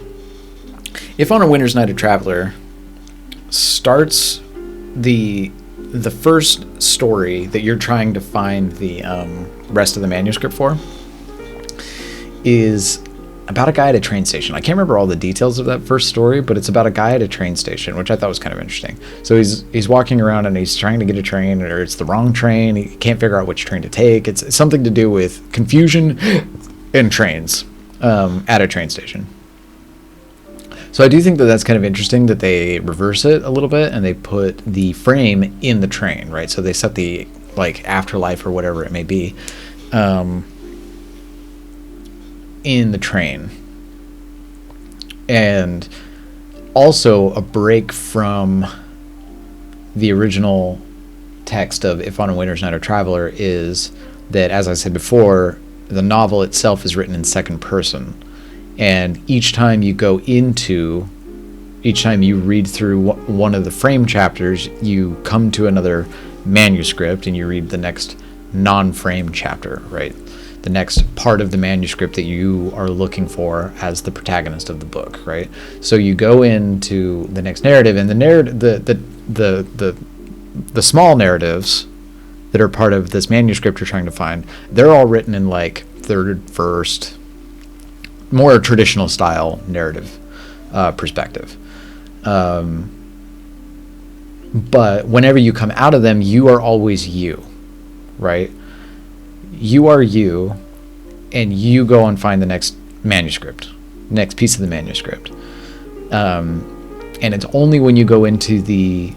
If on a Winter's Night a Traveler starts the first story that you're trying to find the rest of the manuscript for is about a guy at a train station. I can't remember all the details of that first story, but it's about a guy at a train station, which I thought was kind of interesting. So he's walking around and he's trying to get a train, or it's the wrong train. He can't figure out which train to take. It's something to do with confusion in trains at a train station. So I do think that that's kind of interesting that they reverse it a little bit and they put the frame in the train, right? So they set the afterlife or whatever it may be in the train. And also a break from the original text of If on a Winter's Night a Traveler is that, as I said before, the novel itself is written in second person. And each time you read through one of the frame chapters, you come to another manuscript and you read the next non-frame chapter, right? The next part of the manuscript that you are looking for as the protagonist of the book, right? So you go into the next narrative, and the small narratives that are part of this manuscript you're trying to find, they're all written in like third, first, more traditional style narrative perspective. But whenever you come out of them, you are always you, right? You are you, and you go and find the next manuscript, next piece of the manuscript. And it's only when you go into the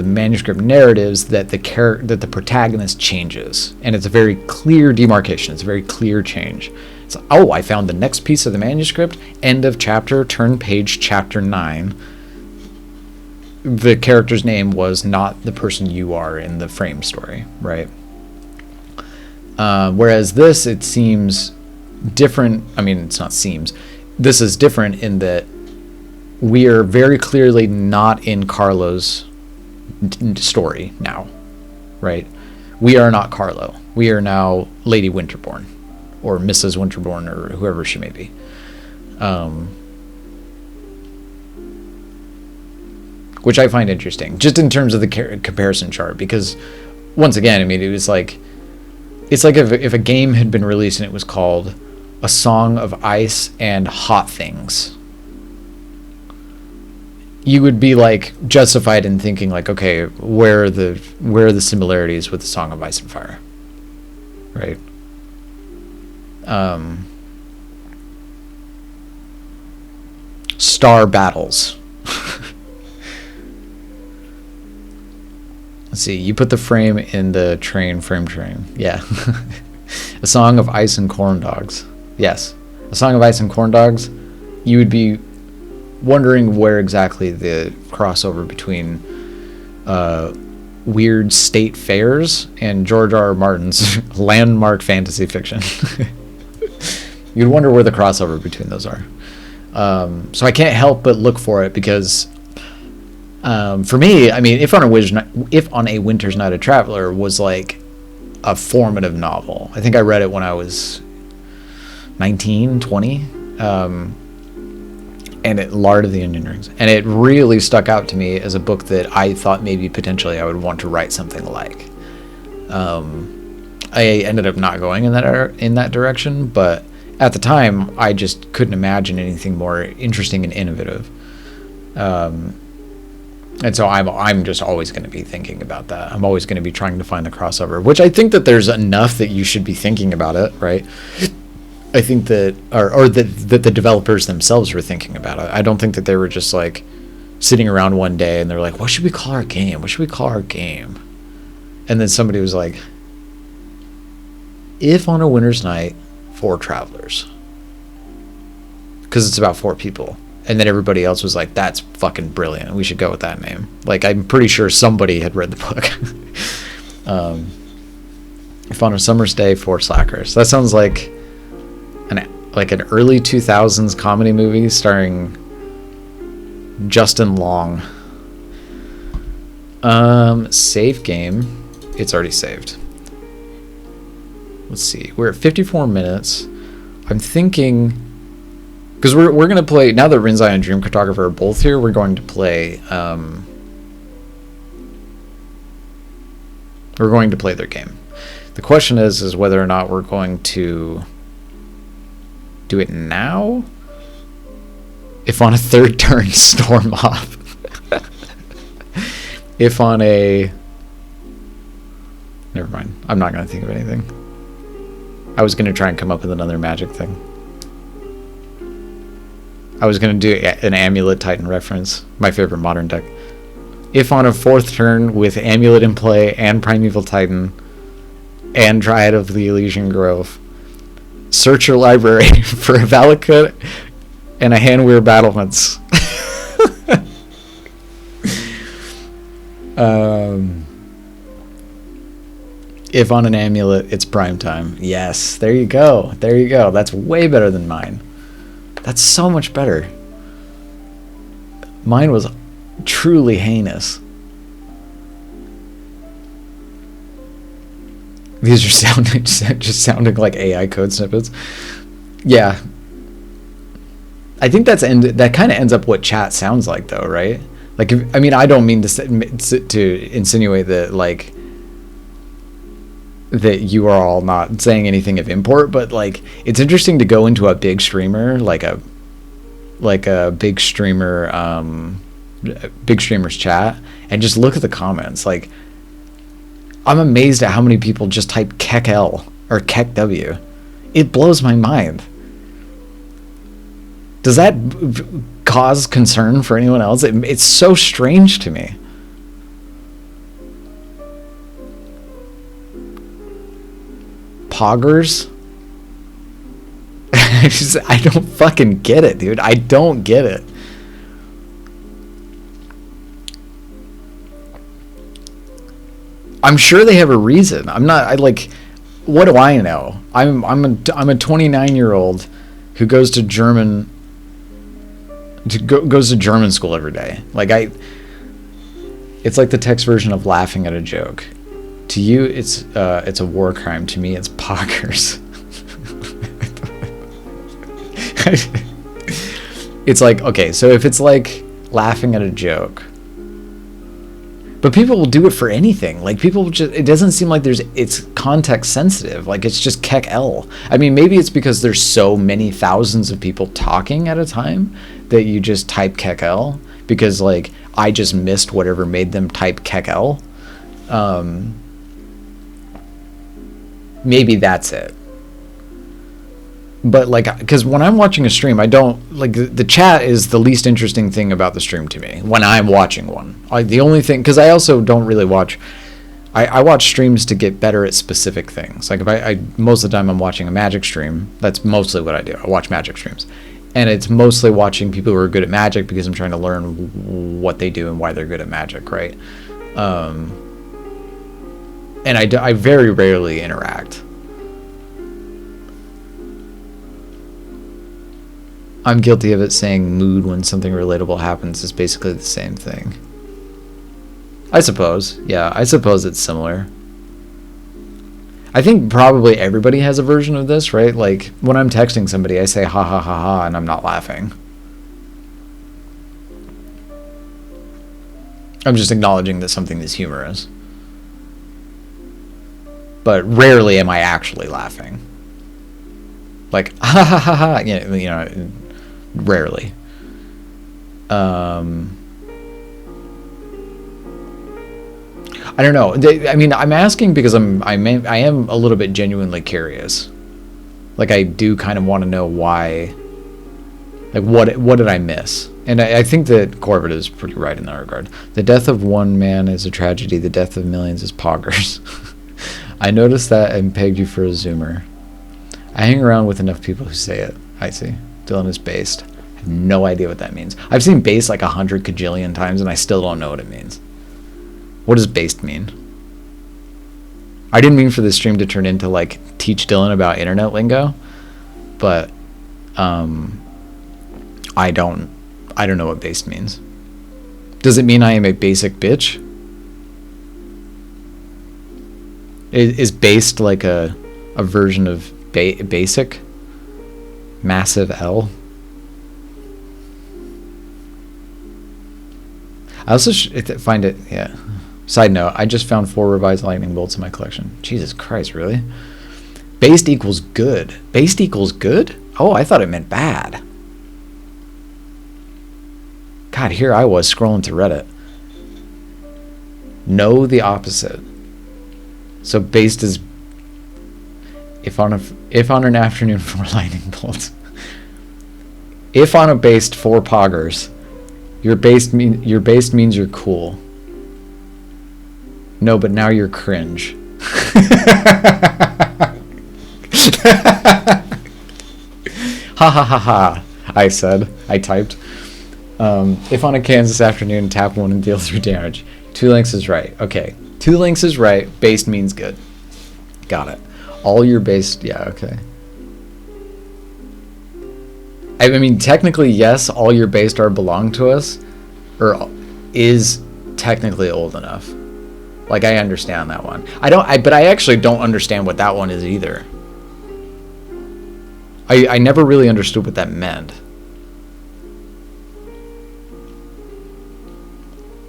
manuscript narratives that the protagonist changes, and it's a very clear demarcation. It's a very clear change. It's I found the next piece of the manuscript. End of chapter. Turn page. Chapter 9. The character's name was not the person you are in the frame story, right? Whereas this, it seems different. I mean, it's not seems. This is different in that we are very clearly not in Carlo's story now, right? We are not Carlo. We are now Lady Winterbourne, or Mrs. Winterbourne, or whoever she may be. Which I find interesting, just in terms of the comparison chart, because once again, I mean, it's like if a game had been released and it was called A Song of Ice and Hot Things, you would be like justified in thinking like, okay, where are the similarities with the Song of Ice and Fire, right? Star battles. Let's see. You put the frame in the frame train. Yeah. A Song of Ice and Corn Dogs. Yes. A Song of Ice and Corn Dogs. You would be wondering where exactly the crossover between weird state fairs and George R. R. Martin's landmark fantasy fiction. You'd wonder where the crossover between those are. So I can't help but look for it, because for me, I mean, If on a Winter's Night a Traveler was like a formative novel. I think I read it when I was 19, 20. And Lard of the Onion Rings. And it really stuck out to me as a book that I thought maybe potentially I would want to write something like. I ended up not going in that direction, but at the time I just couldn't imagine anything more interesting and innovative. And so I'm just always going to be thinking about that. I'm always going to be trying to find the crossover, which I think that there's enough that you should be thinking about it, right? I think that, or that the developers themselves were thinking about it. I don't think that they were just like sitting around one day and they're like, what should we call our game? What should we call our game? And then somebody was like, If on a Winter's Night, 4 Travelers. Because it's about 4 people. And then everybody else was like, that's fucking brilliant. We should go with that name. Like, I'm pretty sure somebody had read the book. If on a Summer's Day, 4 Slackers. That sounds like an early 2000s comedy movie starring Justin Long. Save game. It's already saved. Let's see. We're at 54 minutes. I'm thinking, because we're going to play, now that Rinzai and Dream Cartographer are both here, we're going to play their game. The question is whether or not we're going to do it now. If on a third turn, storm off. If on a... Never mind. I'm not going to think of anything. I was going to try and come up with another magic thing. I was going to do an Amulet Titan reference. My favorite modern deck. If on a 4th turn with Amulet in play and Primeval Titan and Dryad of the Elysian Grove, search your library for a Valakut and a Hanweir Battlements. If on an Amulet, it's prime time. Yes, there you go. There you go. That's way better than mine. That's so much better. Mine was truly heinous. These are just sounding like AI code snippets. Yeah. I think that kind of ends up what chat sounds like, though, right? Like, I mean, I don't mean to insinuate that, like, that you are all not saying anything of import, but, like, it's interesting to go into a big streamer, like a big streamer's chat, and just look at the comments. Like, I'm amazed at how many people just type KEKL or KEKW. It blows my mind. Does that cause concern for anyone else? It's so strange to me. Poggers? I don't fucking get it, dude. I don't get it. I'm sure they have a reason. What do I know? I'm a 29-year-old who goes to German school every day. It's like the text version of laughing at a joke. To you, it's a war crime. To me, it's poggers. It's like, okay, so if it's like laughing at a joke, but people will do it for anything. Like, people just, it doesn't seem like it's context sensitive. Like, it's just KEKL. I mean, maybe it's because there's so many thousands of people talking at a time that you just type KEKL, because, like, I just missed whatever made them type KEKL. Maybe that's it. But, like, because when I'm watching a stream, I don't, like, the chat is the least interesting thing about the stream to me when I'm watching one. The only thing, because I also don't really watch, I watch streams to get better at specific things. Like, if I most of the time I'm watching a Magic stream, that's mostly what I do. I watch Magic streams. And it's mostly watching people who are good at Magic because I'm trying to learn what they do and why they're good at Magic, right? And I very rarely interact. I'm guilty of it, saying mood when something relatable happens is basically the same thing. I suppose. Yeah, I suppose it's similar. I think probably everybody has a version of this, right? Like, when I'm texting somebody, I say ha ha ha ha and I'm not laughing. I'm just acknowledging that something is humorous. But rarely am I actually laughing. Like, ha ha ha ha, you know, rarely. I don't know. I mean, I'm asking because I am a little bit genuinely curious. Like, I do kind of want to know why. Like, what did I miss? And I think that Corbett is pretty right in that regard. The death of one man is a tragedy. The death of millions is poggers. I noticed that and pegged you for a zoomer. I hang around with enough people who say it. I see. Dylan is based. I have no idea what that means. I've seen based like 100 kajillion times and I still don't know what it means. What does based mean? I didn't mean for this stream to turn into, like, teach Dylan about internet lingo, but I don't know what based means. Does it mean I am a basic bitch? Is based like a version of basic? Massive L? I also find it, yeah. Side note, I just found 4 revised lightning bolts in my collection. Jesus Christ, really? Based equals good. Based equals good? Oh, I thought it meant bad. God, here I was scrolling through Reddit. No, the opposite. So based is if on an afternoon 4 lightning bolts. If on a based 4 poggers, your based means you're cool. No, but now you're cringe. Ha ha ha ha, I said. I typed. If on a Kansas afternoon, tap 1 and deal 3 damage. 2 links is right. Okay. 2 links is right. Based means good. Got it. All your based, yeah, okay. I mean, technically, yes, all your base star belong to us, or is technically old enough. Like, I understand that one. But I actually don't understand what that one is either. I never really understood what that meant.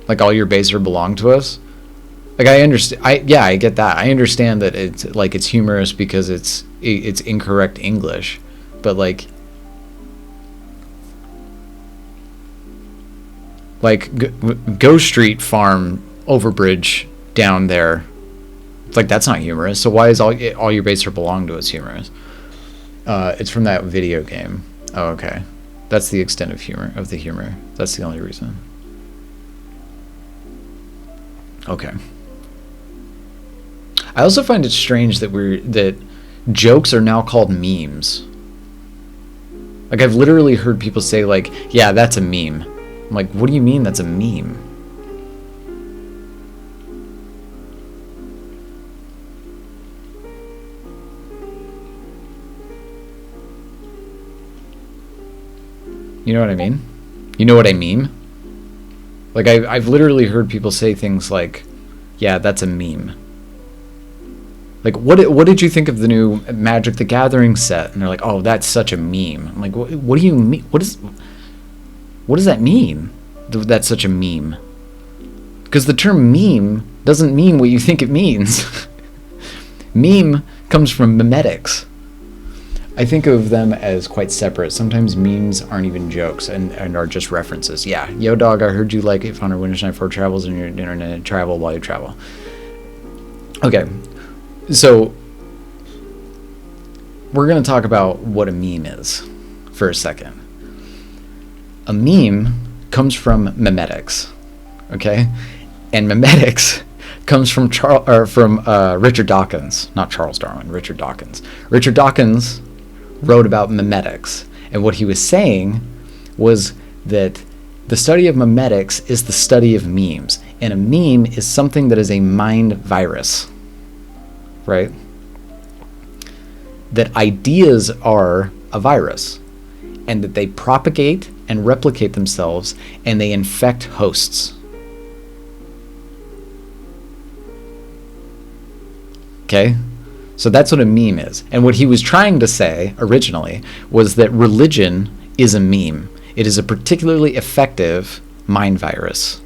Like, all your base star belong to us? Like, I understand. I get that. I understand that it's humorous because it's incorrect English, but like Ghost Street Farm overbridge down there. It's like, that's not humorous. So why is all your base star belong to us humorous? It's from that video game. Oh, okay. That's the extent of the humor. That's the only reason. Okay. I also find it strange that jokes are now called memes. Like, I've literally heard people say, like, yeah, that's a meme. I'm like, what do you mean that's a meme? You know what I mean? You know what I mean? Like, I've literally heard people say things like, yeah, that's a meme. Like, what did you think of the new Magic the Gathering set? And they're like, oh, that's such a meme. I'm like, what do you mean? What does that mean? That's such a meme. Because the term meme doesn't mean what you think it means. Meme comes from memetics. I think of them as quite separate. Sometimes memes aren't even jokes and are just references. Yeah, yo dog, I heard you like it on our Winter's Night 4 travels and your internet travel while you travel. Okay. So, we're going to talk about what a meme is for a second. A meme comes from memetics, okay? And memetics comes from Richard Dawkins, not Charles Darwin, Richard Dawkins. Richard Dawkins wrote about memetics, and what he was saying was that the study of memetics is the study of memes, and a meme is something that is a mind virus. Right? That ideas are a virus, and that they propagate and replicate themselves, and they infect hosts. Okay? So that's what a meme is. And what he was trying to say originally was that religion is a meme. It is a particularly effective mind virus.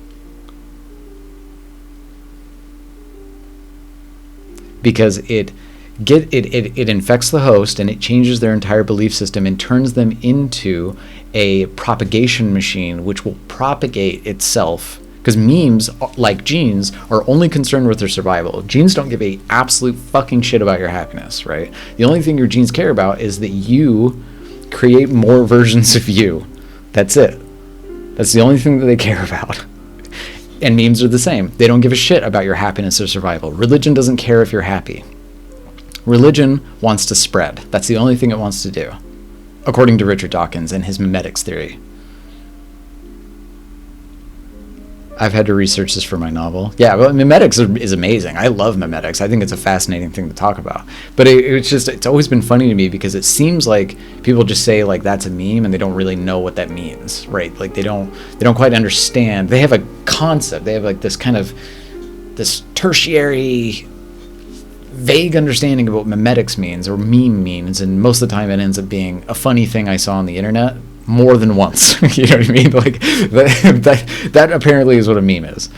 Because it infects the host and it changes their entire belief system and turns them into a propagation machine which will propagate itself. Because memes, like genes, are only concerned with their survival. Genes don't give a absolute fucking shit about your happiness, right? The only thing your genes care about is that you create more versions of you. That's it. That's the only thing that they care about. And memes are the same. They don't give a shit about your happiness or survival. Religion doesn't care if you're happy. Religion wants to spread. That's the only thing it wants to do, according to Richard Dawkins and his memetics theory. I've had to research this for my novel. Yeah, but memetics is amazing. I love memetics. I think it's a fascinating thing to talk about. But it's always been funny to me because it seems like people just say like that's a meme and they don't really know what that means, right? Like they don't quite understand. They have a concept. They have like this tertiary vague understanding of what memetics means or meme means, and most of the time it ends up being a funny thing I saw on the internet more than once. You know what I mean? Like that apparently is what a meme is.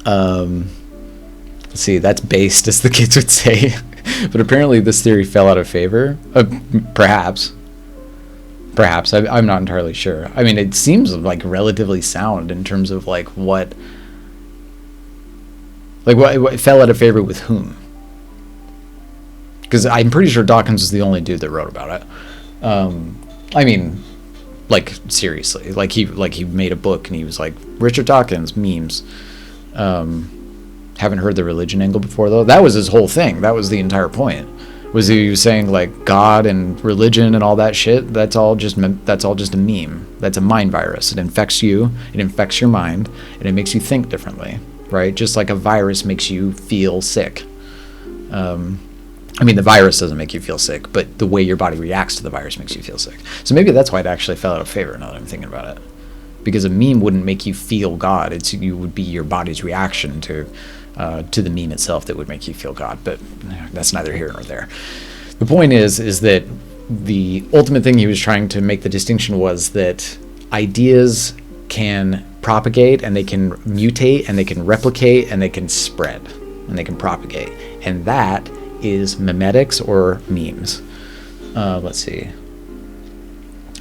Let's see, that's based, as the kids would say. But apparently this theory fell out of favor. Perhaps I'm not entirely sure. I mean, it seems like relatively sound in terms of like what fell out of favor with whom? Because I'm pretty sure Dawkins was the only dude that wrote about it. I mean, like seriously, like he made a book and he was like, Richard Dawkins memes. Haven't heard the religion angle before though. That was his whole thing. That was the entire point. Was he was saying like God and religion and all that shit? That's all just a meme. That's a mind virus. It infects you. It infects your mind, and it makes you think differently. Right? Just like a virus makes you feel sick. I mean, the virus doesn't make you feel sick, but the way your body reacts to the virus makes you feel sick. So maybe that's why it actually fell out of favor now that I'm thinking about it. Because a meme wouldn't make you feel God. You would be your body's reaction to the meme itself that would make you feel God. But that's neither here nor there. The point is that the ultimate thing he was trying to make the distinction was that ideas can propagate, and they can mutate, and they can replicate, and they can spread, and they can propagate. And that is memetics or memes. Let's see.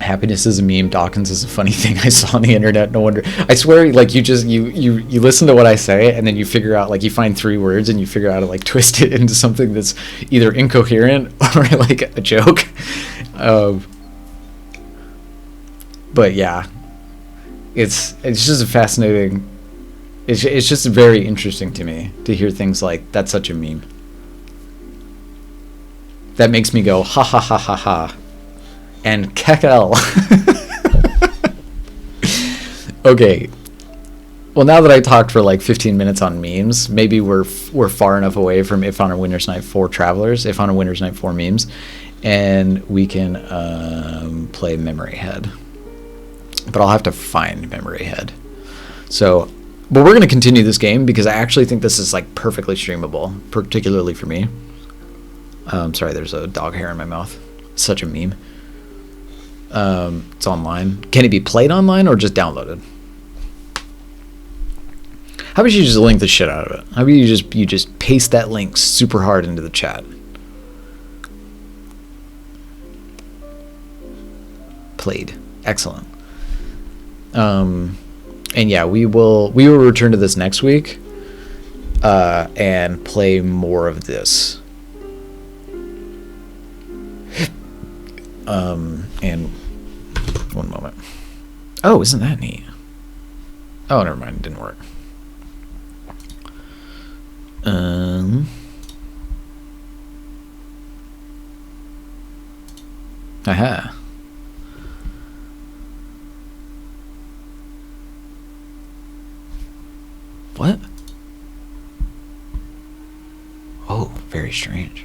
Happiness is a meme. Dawkins is a funny thing I saw on the internet. No wonder. I swear, like, you listen to what I say, and then you figure out, like, you find 3 words and you figure out how to, like, twist it into something that's either incoherent or like a joke. But yeah, it's just a fascinating. It's just very interesting to me to hear things like that's such a meme. That makes me go ha ha ha ha ha. And kekel. Okay. Well, now that I talked for like 15 minutes on memes, maybe we're far enough away from If on a Winter's Night 4 Travelers, If on a Winter's Night 4 memes, and we can play Memory Head. But I'll have to find Memory Head. So, but we're going to continue this game because I actually think this is like perfectly streamable, particularly for me. Sorry, there's a dog hair in my mouth. Such a meme. It's online. Can it be played online or just downloaded? How about you just link the shit out of it? How about you just paste that link super hard into the chat? Played. Excellent. And yeah, we will return to this next week and play more of this. And one moment. Oh, isn't that neat? Oh, never mind. It didn't work. Aha. What? Oh, very strange.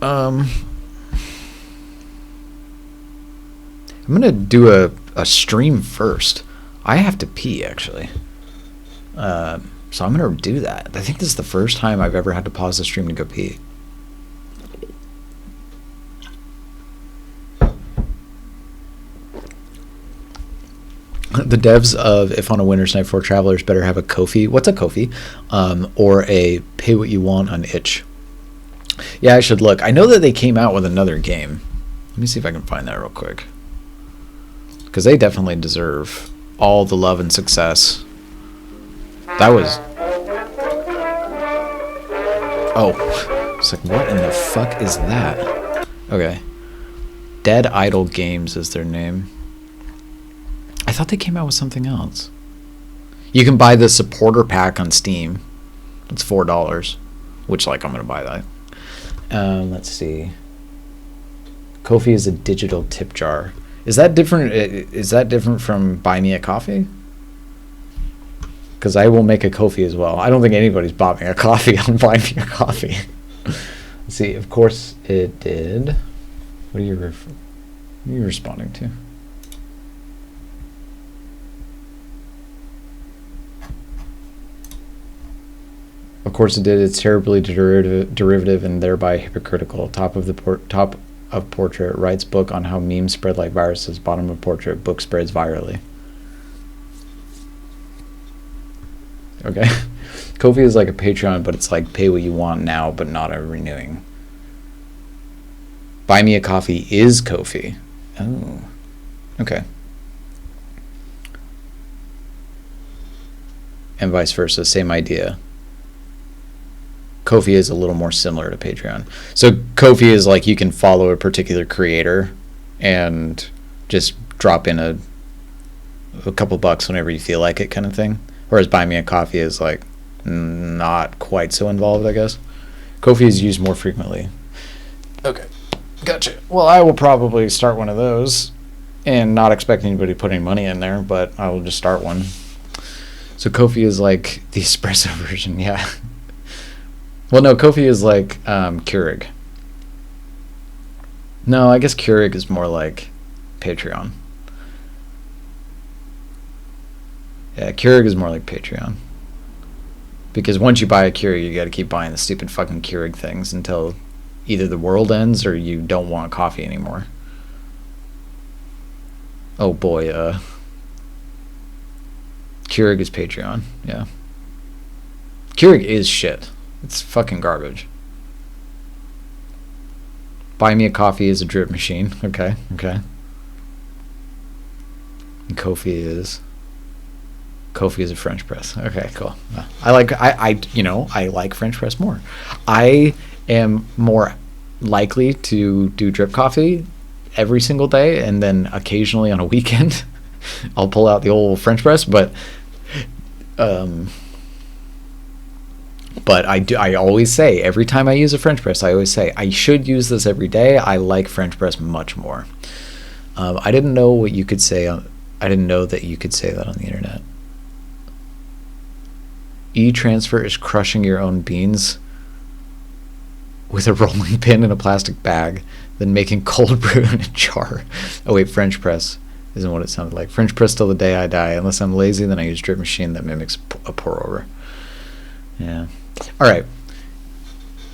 I'm gonna do a stream first. I have to pee actually. So I'm gonna do that. I think this is the first time I've ever had to pause the stream to go pee. The devs of If on a Winter's Night 4 Travelers better have a Ko-fi. What's a Ko-fi? Or a pay what you want on itch. Yeah, I should look. I know that they came out with another game. Let me see if I can find that real quick. Because they definitely deserve all the love and success. That was... Oh. It's like, what in the fuck is that? Okay. Dead Idle Games is their name. I thought they came out with something else. You can buy the supporter pack on Steam. It's $4. Which, like, I'm going to buy that. Let's see. Ko-fi is a digital tip jar. Is that different? Is that different from Buy Me a Coffee? Because I will make a Ko-fi as well. I don't think anybody's bought me a coffee on Buy Me a Coffee. Let's see. Of course it did. What are you responding to? Of course it did. It's terribly derivative and thereby hypocritical. Top of portrait writes book on how memes spread like viruses. Bottom of portrait book spreads virally. Okay. Ko-fi is like a Patreon, but it's like pay what you want now, but not a renewing. Buy Me a Coffee is Ko-fi. Oh. Okay. And vice versa, same idea. Ko-fi is a little more similar to Patreon. So Ko-fi is like you can follow a particular creator and just drop in a couple bucks whenever you feel like it kind of thing. Whereas Buy Me a Coffee is like not quite so involved, I guess. Ko-fi is used more frequently. Okay, gotcha. Well, I will probably start one of those and not expect anybody to put any money in there, but I will just start one. So Kofi is like the espresso version, yeah. Well, no, Kofi is like Keurig. No, I guess Keurig is more like Patreon. Yeah, Keurig is more like Patreon. Because once you buy a Keurig, you got to keep buying the stupid fucking Keurig things until either the world ends or you don't want coffee anymore. Oh boy, Keurig is Patreon, yeah. Keurig is shit. It's fucking garbage. Buy me a coffee is a drip machine. Okay. And Kofi is a French press. Okay, cool. I like French press more. I am more likely to do drip coffee every single day, and then occasionally on a weekend I'll pull out the old French press, but I always say, every time I use a French press, I always say I should use this every day. I like French press much more. I didn't know what you could say I didn't know that you could say that on the internet. E-transfer is crushing your own beans with a rolling pin in a plastic bag, then making cold brew in a jar. Oh wait, French press isn't what it sounded like. French press till the day I die. Unless I'm lazy, then I use drip machine that mimics a pour over. Yeah. All right.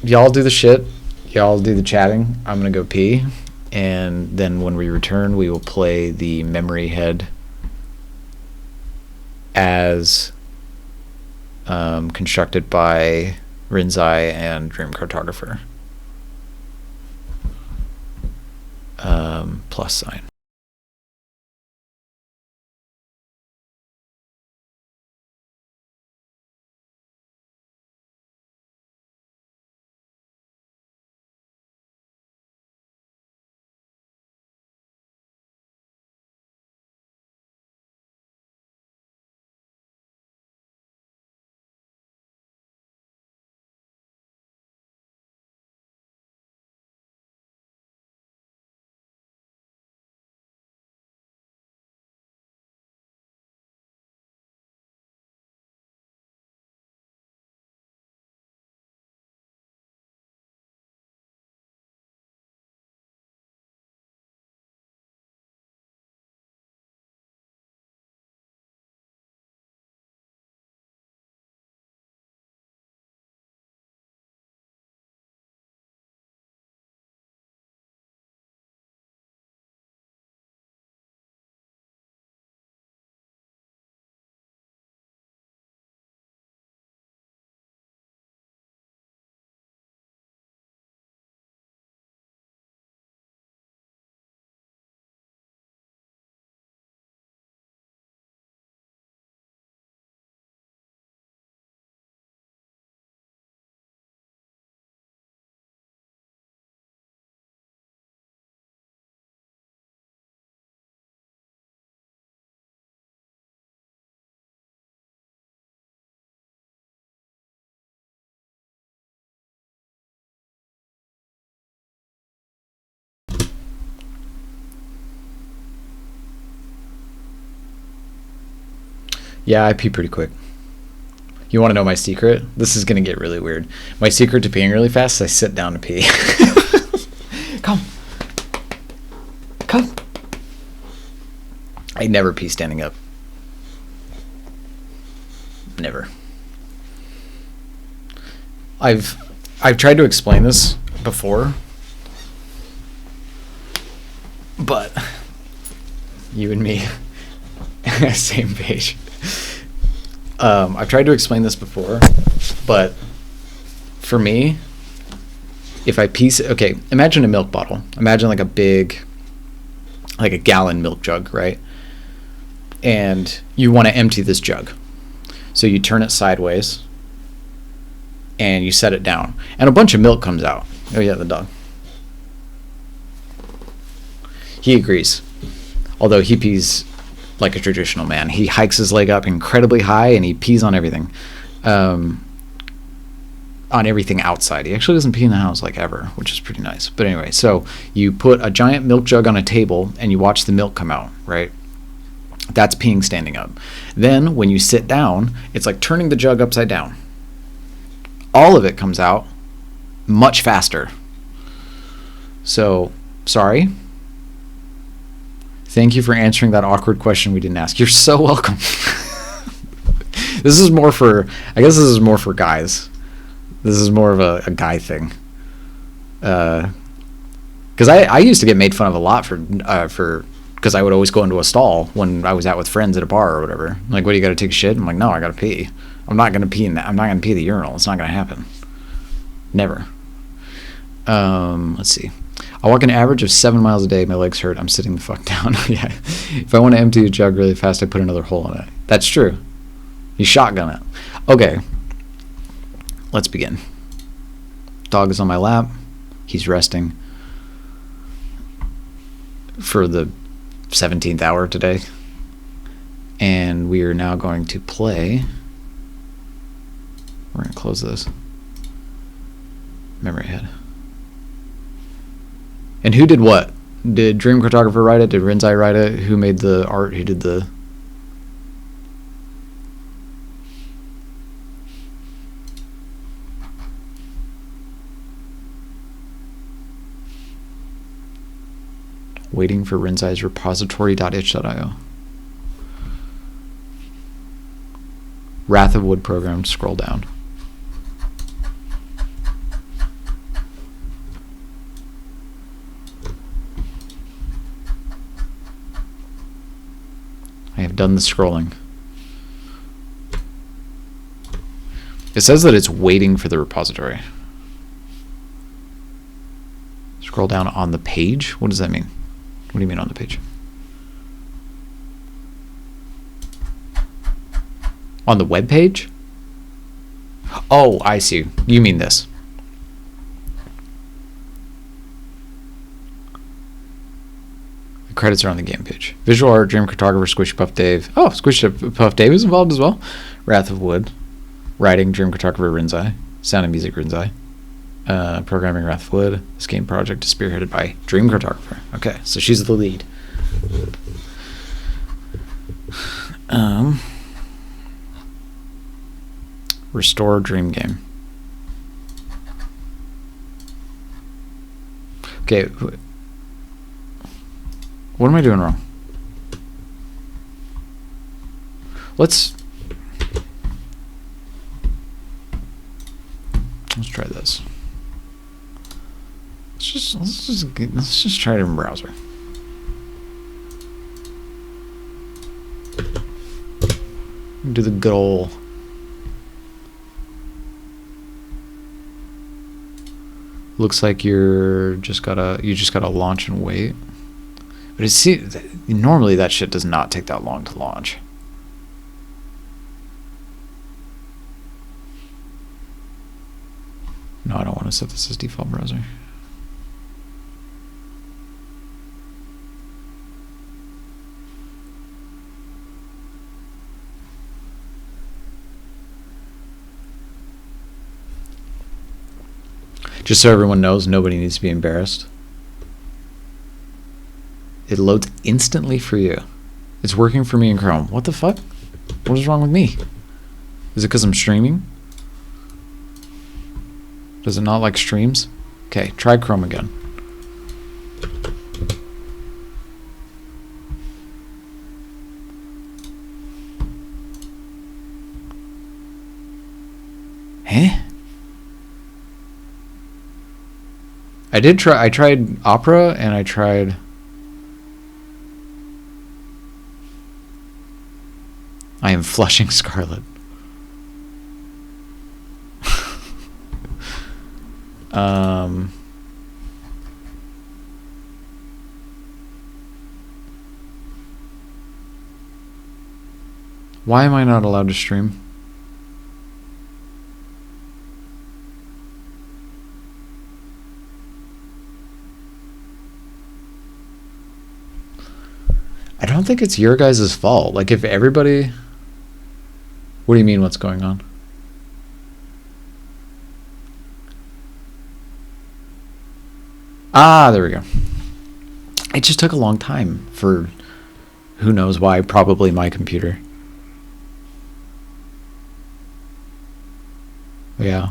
Y'all do the shit. Y'all do the chatting. I'm gonna go pee, and then when we return, we will play the memory head as constructed by Rinzai and Dream Cartographer. Plus sign. Yeah, I pee pretty quick. You want to know my secret? This is going to get really weird. My secret to peeing really fast is I sit down to pee. Come. I never pee standing up. Never. I've tried to explain this before, but you and me, same page. I've tried to explain this before, but for me, if I pee, okay, imagine a milk bottle. Imagine like a big, like a gallon milk jug, right? And you want to empty this jug. So you turn it sideways and you set it down, and a bunch of milk comes out. Oh yeah, the dog. He agrees, although he pees like a traditional man. He hikes his leg up incredibly high and he pees on everything. On everything outside. He actually doesn't pee in the house like ever, which is pretty nice. But anyway, so you put a giant milk jug on a table and you watch the milk come out, right? That's peeing standing up. Then when you sit down, it's like turning the jug upside down. All of it comes out much faster. So, sorry. Thank you for answering that awkward question we didn't ask. You're so welcome. This is more for, I guess this is more for guys. This is more of a guy thing. Because I used to get made fun of a lot for because I would always go into a stall when I was out with friends at a bar or whatever. Like, what, do you got to take a shit? I'm like, no, I got to pee. I'm not going to pee in that. I'm not going to pee in the urinal. It's not going to happen. Never. Let's see. I walk an average of 7 miles a day. My legs hurt. I'm sitting the fuck down. Yeah. If I want to empty a jug really fast, I put another hole in it. That's true. You shotgun it. Okay. Let's begin. Dog is on my lap. He's resting for the 17th hour today. And we are now going to play. We're going to close this. Memory head. And who did what? Did Dream Cartographer write it? Did Rinzai write it? Who made the art? Who did the... Waiting for Rinzai's repository.itch.io. Wrath of Wood program. Scroll down. I have done the scrolling. It says that it's waiting for the repository. Scroll down on the page? What does that mean? What do you mean on the page? On the web page? Oh, I see. You mean this. The credits are on the game page. Visual art, Dream Cartographer, Squishy Puff Dave. Oh, Squishy Puff Dave is involved as well. Wrath of Wood. Writing, Dream Cartographer, Rinzai. Sound and music, Rinzai. Programming, Wrath of Wood. This game project is spearheaded by Dream Cartographer. Okay, so she's the lead. Restore Dream Game. Okay, what am I doing wrong? Let's try this. Let's just try it in browser. Do the good old. Looks like you just gotta launch and wait. But normally that shit does not take that long to launch. No, I don't want to set this as default browser. Just so everyone knows, nobody needs to be embarrassed. It loads instantly for you. It's working for me in Chrome. What the fuck? What is wrong with me? Is it because I'm streaming? Does it not like streams? Okay, try Chrome again. Huh? I tried Opera and I tried I am flushing Scarlet. Why am I not allowed to stream? I don't think it's your guys' fault. Like, if everybody... What do you mean, what's going on? Ah, there we go. It just took a long time for Who knows why? Probably my computer. Yeah.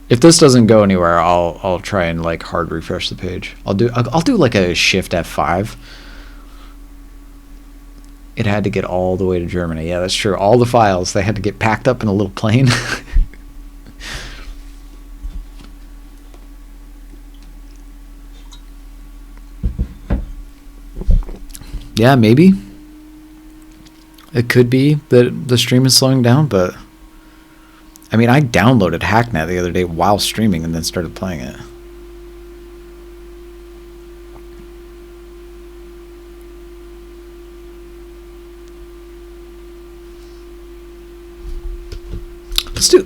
If this doesn't go anywhere, I'll try and like hard refresh the page. I'll do like a Shift F5. It had to get all the way to Germany. Yeah, that's true. All the files, they had to get packed up in a little plane. Yeah, maybe. It could be that the stream is slowing down, but I mean, I downloaded Hacknet the other day while streaming and then started playing it.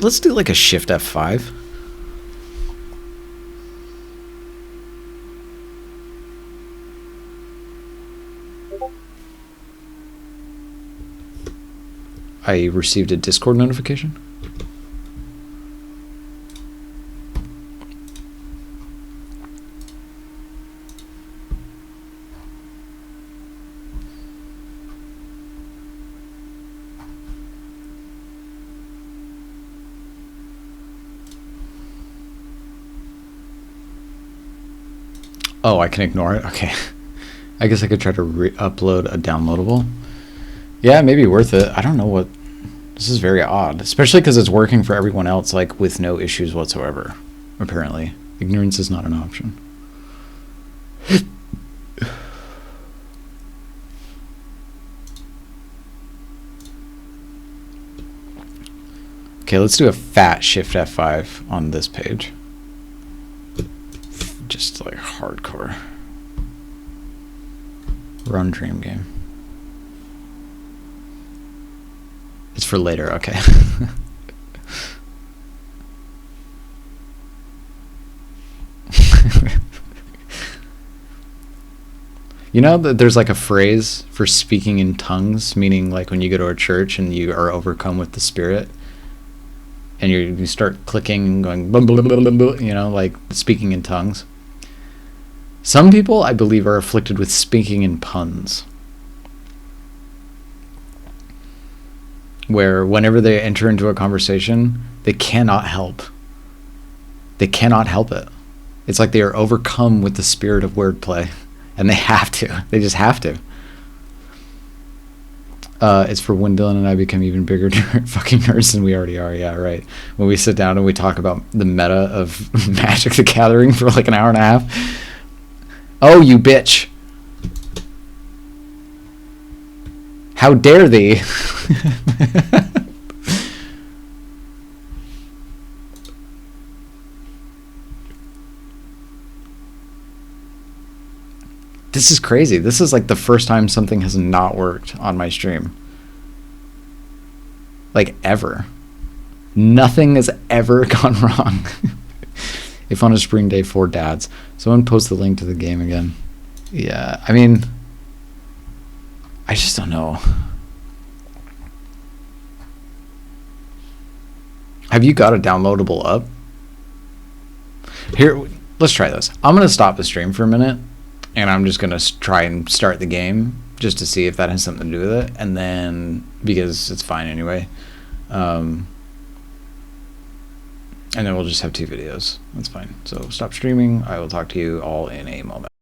Let's do like a Shift F5. I received a Discord notification. Oh, I can ignore it? Okay. I guess I could try to upload a downloadable. Yeah, it may be worth it. I don't know what... This is very odd. Especially because it's working for everyone else, like, with no issues whatsoever, apparently. Ignorance is not an option. Okay, let's do a fat Shift F5 on this page. Just like hardcore. Run dream game. It's for later, okay. You know that there's like a phrase for speaking in tongues, meaning like when you go to a church and you are overcome with the Spirit, and you start clicking and going, blah, blah, blah, blah, blah, you know, like speaking in tongues. Some people, I believe, are afflicted with speaking in puns, where whenever they enter into a conversation, they cannot help. They cannot help it. It's like they are overcome with the spirit of wordplay, and they have to. They just have to. It's for when Dylan and I become even bigger fucking nerds than we already are. Yeah, right. When we sit down and we talk about the meta of Magic the Gathering for like an hour and a half. Oh, you bitch. How dare thee? This is crazy. This is like the first time something has not worked on my stream. Like ever. Nothing has ever gone wrong. If on a spring day for dads. Someone post the link to the game again. Yeah, I mean, I just don't know. Have you got a downloadable up? Here, let's try this. I'm going to stop the stream for a minute, and I'm just going to try and start the game just to see if that has something to do with it. And then, because it's fine anyway. And then we'll just have 2 videos. That's fine. So stop streaming. I will talk to you all in a moment.